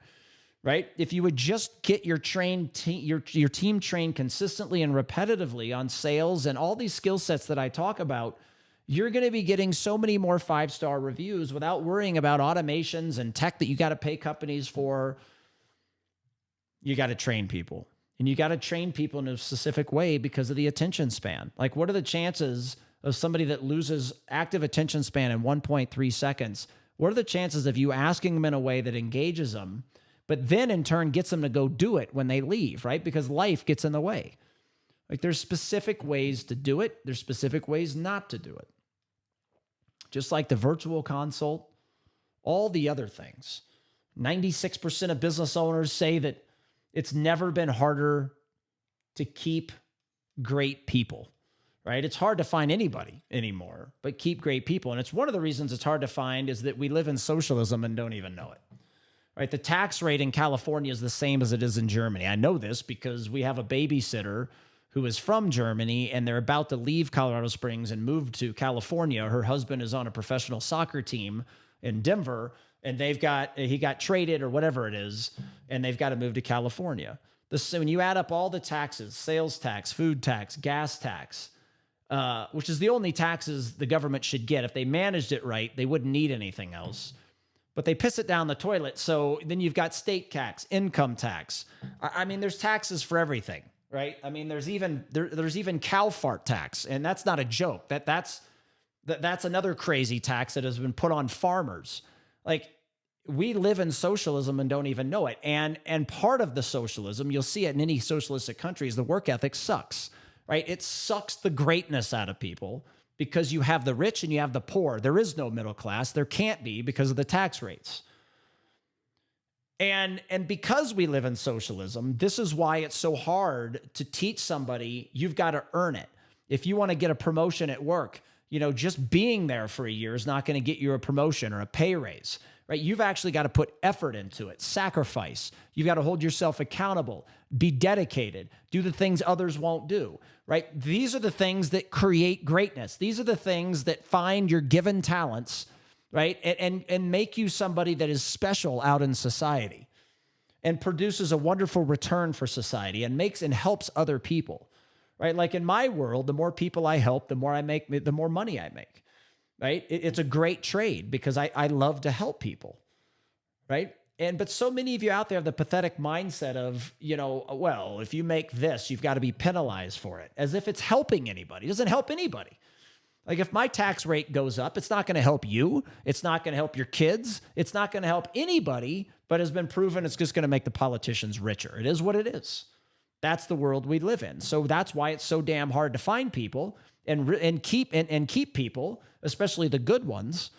right? If you would just get your team trained consistently and repetitively on sales and all these skill sets that I talk about, you're going to be getting so many more 5-star reviews without worrying about automations and tech that you got to pay companies for. You got to train people, and you got to train people in a specific way because of the attention span. Like, what are the chances of somebody that loses active attention span in 1.3 seconds? What are the chances of you asking them in a way that engages them, but then in turn gets them to go do it when they leave, right? Because life gets in the way. Like, there's specific ways to do it. There's specific ways not to do it. Just like the virtual consult, all the other things. 96% of business owners say that it's never been harder to keep great people, right? It's hard to find anybody anymore, but keep great people. And it's one of the reasons it's hard to find is that we live in socialism and don't even know it, right? The tax rate in California is the same as it is in Germany. I know this because we have a babysitter who is from Germany, and they're about to leave Colorado Springs and move to California. Her husband is on a professional soccer team in Denver, and he got traded or whatever it is, and they've got to move to California. When you add up all the taxes, sales tax, food tax, gas tax, which is the only taxes the government should get. If they managed it right, they wouldn't need anything else. But they piss it down the toilet. So then you've got state tax, income tax. I mean, there's taxes for everything, right? I mean, there's even cow fart tax, and that's not a joke. That's another crazy tax that has been put on farmers. Like, we live in socialism and don't even know it. And part of the socialism, you'll see it in any socialistic countries, the work ethic sucks, right? It sucks the greatness out of people because you have the rich and you have the poor. There is no middle class. There can't be because of the tax rates. And because we live in socialism, this is why it's so hard to teach somebody you've got to earn it. If you want to get a promotion at work, just being there for a year is not going to get you a promotion or a pay raise, right? You've actually got to put effort into it, sacrifice. You've got to hold yourself accountable, be dedicated, do the things others won't do, right? These are the things that create greatness. These are the things that find your given talents, right? And make you somebody that is special out in society and produces a wonderful return for society and helps other people. Right? Like in my world, the more people I help, the more I make, the more money I make, right? It's a great trade because I love to help people, right? But so many of you out there have the pathetic mindset of, well, if you make this, you've got to be penalized for it, as if it's helping anybody. It doesn't help anybody. Like, if my tax rate goes up, it's not going to help you. It's not going to help your kids. It's not going to help anybody, but has been proven it's just going to make the politicians richer. It is what it is. That's the world we live in. So that's why it's so damn hard to find people and keep people, especially the good ones.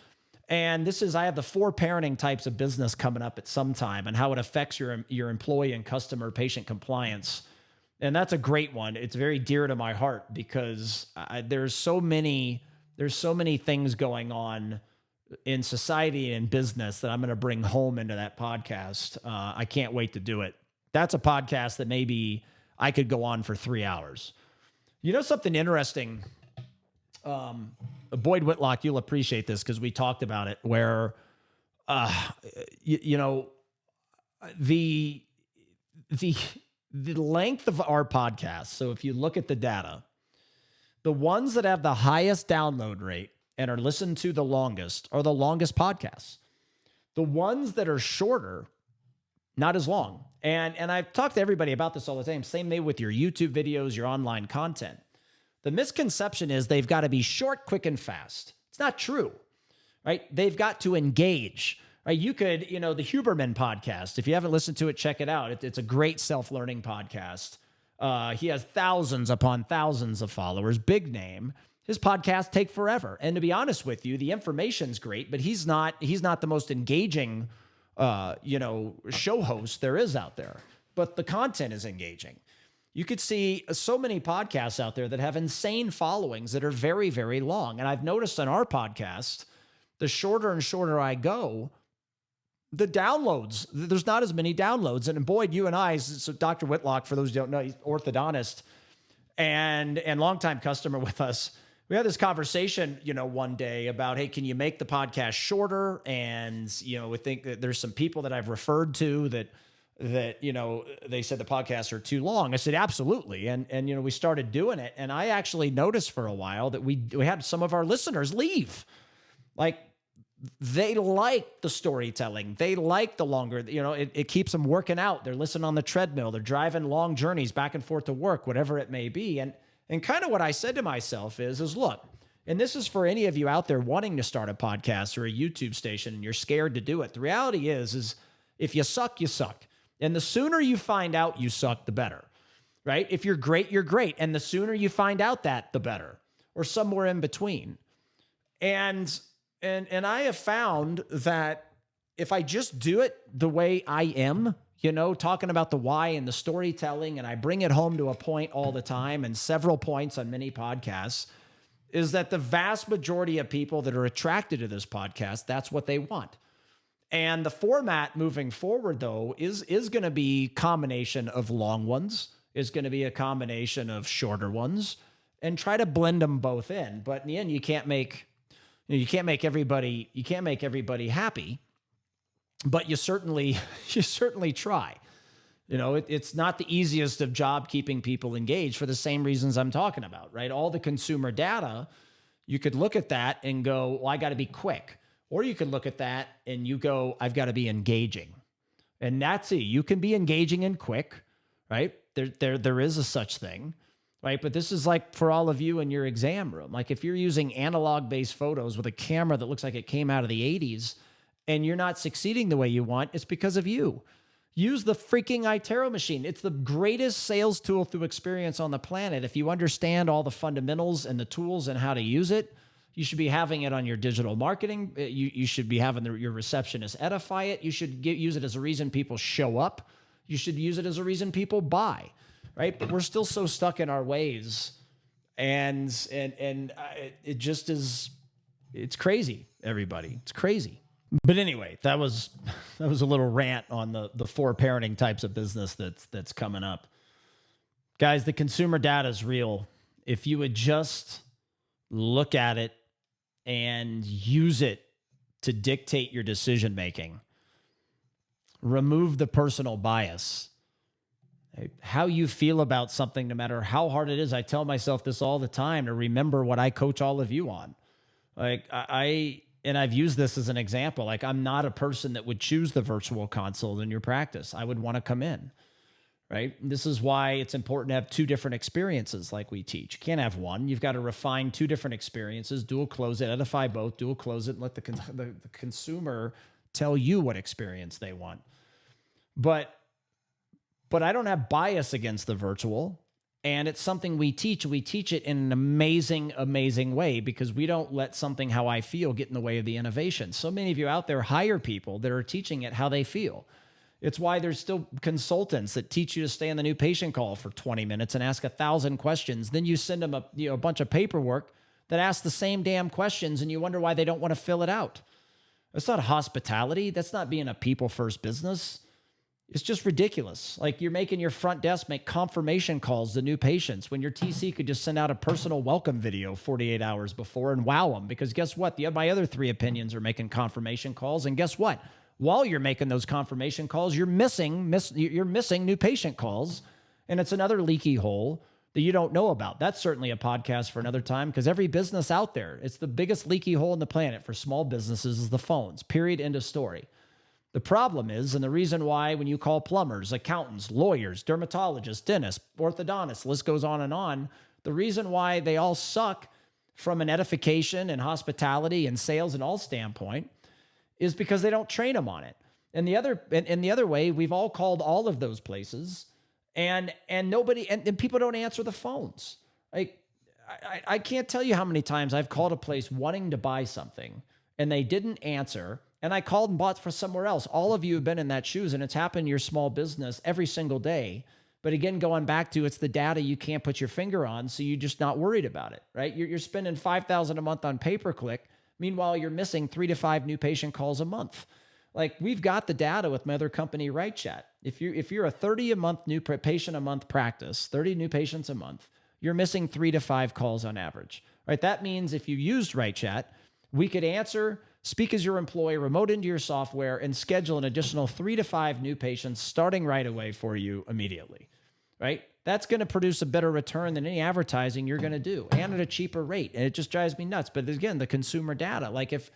And I have the 4 parenting types of business coming up at some time and how it affects your employee and customer patient compliance. And that's a great one. It's very dear to my heart because there's so many things going on in society and business that I'm going to bring home into that podcast. I can't wait to do it. That's a podcast that maybe I could go on for 3 hours. Something interesting, Boyd Whitlock, you'll appreciate this because we talked about it, where, the length of our podcast. So if you look at the data, the ones that have the highest download rate and are listened to the longest are the longest podcasts. The ones that are shorter, not as long. And I've talked to everybody about this all the time. Same way with your YouTube videos, your online content. The misconception is they've got to be short, quick, and fast. It's not true, right? They've got to engage, right? You could, the Huberman podcast, if you haven't listened to it, check it out. It's a great self-learning podcast. He has thousands upon thousands of followers, big name. His podcasts take forever. And to be honest with you, the information's great, but he's not the most engaging, show host there is out there. But the content is engaging. You could see so many podcasts out there that have insane followings that are very, very long. And I've noticed on our podcast, the shorter and shorter I go, the downloads, there's not as many downloads. And Boyd, you and I, so Dr. Whitlock, for those who don't know, he's orthodontist and longtime customer with us. We had this conversation, one day about, hey, can you make the podcast shorter? And, we think that there's some people that I've referred to that they said the podcasts are too long. I said, absolutely. And we started doing it. And I actually noticed for a while that we had some of our listeners leave. Like, they like the storytelling. They like the longer, it keeps them working out. They're listening on the treadmill. They're driving long journeys back and forth to work, whatever it may be. And kind of what I said to myself is look, and this is for any of you out there wanting to start a podcast or a YouTube station and you're scared to do it. The reality is if you suck, you suck. And the sooner you find out you suck, the better, right? If you're great, you're great. And the sooner you find out that, the better, or somewhere in between. And I have found that if I just do it the way I am, talking about the why and the storytelling, and I bring it home to a point all the time and several points on many podcasts, is that the vast majority of people that are attracted to this podcast, that's what they want. And the format moving forward, though, is going to be a combination of long ones, is going to be a combination of shorter ones, and try to blend them both in. But in the end, you can't make everybody happy, but you certainly try. It's not the easiest of job keeping people engaged for the same reasons I'm talking about, right? All the consumer data, you could look at that and go, well, I got to be quick. Or you can look at that and you go, I've got to be engaging. And that's it. You can be engaging and quick, right? There is a such thing, right? But this is like for all of you in your exam room. Like if you're using analog-based photos with a camera that looks like it came out of the 80s and you're not succeeding the way you want, it's because of you. Use the freaking iTero machine. It's the greatest sales tool through experience on the planet. If you understand all the fundamentals and the tools and how to use it, you should be having it on your digital marketing. You should be having your receptionist edify it. You should use it as a reason people show up. You should use it as a reason people buy, right? But we're still so stuck in our ways, and it just is. It's crazy, everybody. It's crazy. But anyway, that was a little rant on the 4 parenting types of business that's coming up, guys. The consumer data is real. If you would just look at it and use it to dictate your decision making. Remove the personal bias. How you feel about something, no matter how hard it is. I tell myself this all the time to remember what I coach all of you on. Like and I've used this as an example. Like I'm not a person that would choose the virtual consult in your practice. I would want to come in. Right? This is why it's important to have 2 different experiences like we teach. You can't have one. You've got to refine 2 different experiences, dual close it, edify both, dual close it, and let the consumer tell you what experience they want. But I don't have bias against the virtual, and it's something we teach. We teach it in an amazing, amazing way because we don't let something how I feel get in the way of the innovation. So many of you out there hire people that are teaching it how they feel. It's why there's still consultants that teach you to stay on the new patient call for 20 minutes and ask 1,000 questions. Then you send them a bunch of paperwork that asks the same damn questions, and you wonder why they don't want to fill it out. That's not hospitality. That's not being a people-first business. It's just ridiculous. Like you're making your front desk make confirmation calls to new patients when your TC could just send out a personal welcome video 48 hours before and wow them. Because guess what? My other 3 opinions are making confirmation calls, and guess what? While you're making those confirmation calls, you're missing new patient calls, and it's another leaky hole that you don't know about. That's certainly a podcast for another time because every business out there, it's the biggest leaky hole in the planet for small businesses is the phones, period, end of story. The problem is, and the reason why when you call plumbers, accountants, lawyers, dermatologists, dentists, orthodontists, list goes on, the reason why they all suck from an edification and hospitality and sales and all standpoint is because they don't train them on it. And the other way, we've all called all of those places, and nobody and people don't answer the phones. Like I can't tell you how many times I've called a place wanting to buy something and they didn't answer, and I called and bought for somewhere else. All of you have been in that shoes, and it's happened in your small business every single day. But again, going back to, it's the data you can't put your finger on, so you're just not worried about it, right? You're spending $5,000 a month on pay-per-click. Meanwhile, you're missing 3 to 5 new patient calls a month. Like, we've got the data with my other company, WrightChat. If you're a 30 a month new patient a month practice, 30 new patients a month, you're missing 3 to 5 calls on average, right? That means if you used WrightChat, we could answer, speak as your employee, remote into your software, and schedule an additional 3 to 5 new patients starting right away for you immediately, right? That's going to produce a better return than any advertising you're going to do, and at a cheaper rate. And it just drives me nuts. But again, the consumer data, like if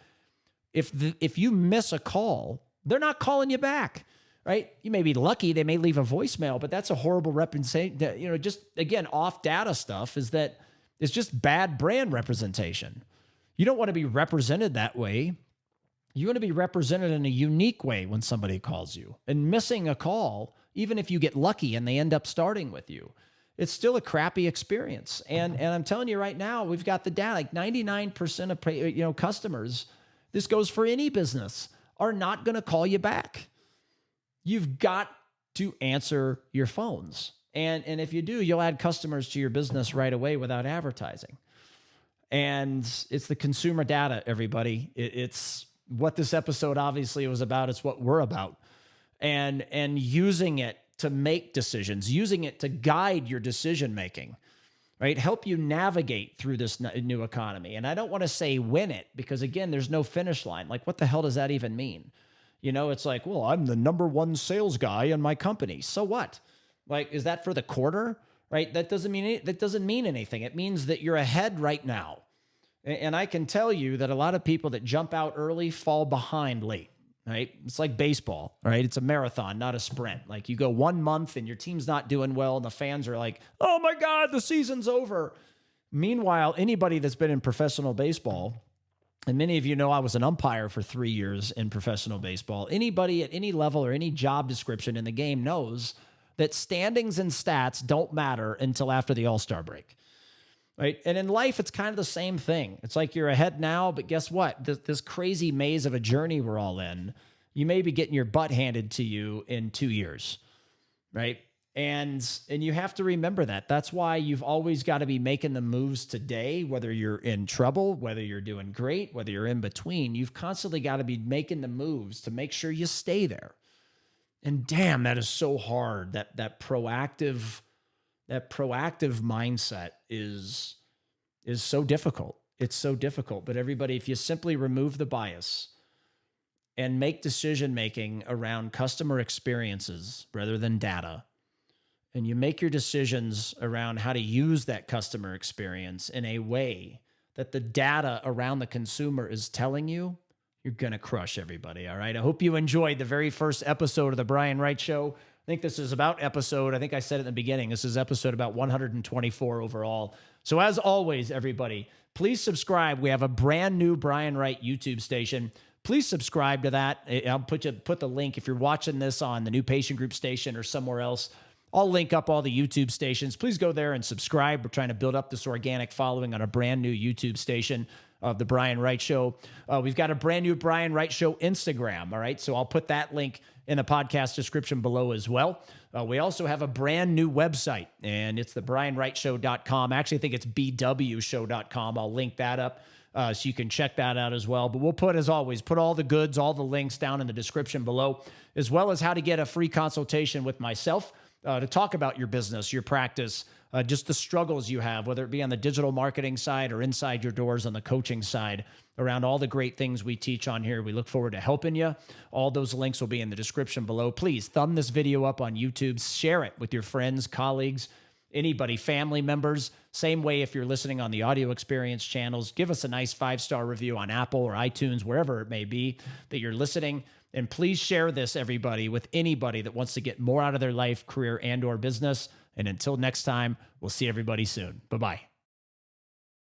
you miss a call, they're not calling you back, right? You may be lucky, they may leave a voicemail, but that's a horrible representation. Just again, off data stuff is that it's just bad brand representation. You don't want to be represented that way. You want to be represented in a unique way when somebody calls you. And missing a call, even if you get lucky and they end up starting with you, it's still a crappy experience. And I'm telling you right now, we've got the data. Like 99% of customers, this goes for any business, are not going to call you back. You've got to answer your phones. And if you do, you'll add customers to your business right away without advertising. And it's the consumer data, everybody. It's what this episode obviously was about. It's what we're about. And using it to make decisions, using it to guide your decision making, right? Help you navigate through this new economy. And I don't want to say win it, because again, there's no finish line. Like, what the hell does that even mean? It's like, well, I'm the number one sales guy in my company. So what? Like, is that for the quarter? Right? That doesn't mean anything. It means that you're ahead right now. And I can tell you that a lot of people that jump out early fall behind late, right? It's like baseball, right? It's a marathon, not a sprint. Like, you go 1 month and your team's not doing well and the fans are like, oh my God, the season's over. Meanwhile, anybody that's been in professional baseball, and many of you know I was an umpire for 3 years in professional baseball, anybody at any level or any job description in the game knows that standings and stats don't matter until after the All-Star break, right? And in life, it's kind of the same thing. It's like you're ahead now, but guess what? This crazy maze of a journey we're all in, you may be getting your butt handed to you in 2 years, right? And you have to remember that. That's why you've always got to be making the moves today, whether you're in trouble, whether you're doing great, whether you're in between. You've constantly got to be making the moves to make sure you stay there. And damn, that is so hard. That proactive mindset is so difficult. It's so difficult. But everybody, if you simply remove the bias and make decision-making around customer experiences rather than data, and you make your decisions around how to use that customer experience in a way that the data around the consumer is telling you, you're going to crush everybody, all right? I hope you enjoyed the very first episode of the Brian Wright Show. I think this is I think I said it in the beginning, this is episode about 124 overall. So as always, everybody, please subscribe. We have a brand new Brian Wright YouTube station. Please subscribe to that. I'll put the link if you're watching this on the new patient group station or somewhere else. I'll link up all the YouTube stations. Please go there and subscribe. We're trying to build up this organic following on a brand new YouTube station of the Brian Wright Show. We've got a brand new Brian Wright Show Instagram, all right? So I'll put that link in the podcast description below as well. We also have a brand new website, and it's the brianwrightshow.com. I actually think it's bwshow.com. I'll link that up so you can check that out as well. But we'll put, as always, all the goods, all the links down in the description below, as well as how to get a free consultation with myself to talk about your business, your practice, just the struggles you have, whether it be on the digital marketing side or inside your doors on the coaching side, around all the great things we teach on here. We look forward to helping you. All those links will be in the description below. Please thumb this video up on YouTube, share it with your friends, colleagues, anybody, family members. Same way if you're listening on the audio experience channels, give us a nice 5-star review on Apple or iTunes, wherever it may be that you're listening. And please share this, everybody, with anybody that wants to get more out of their life, career, and or business. And until next time, we'll see everybody soon. Bye-bye.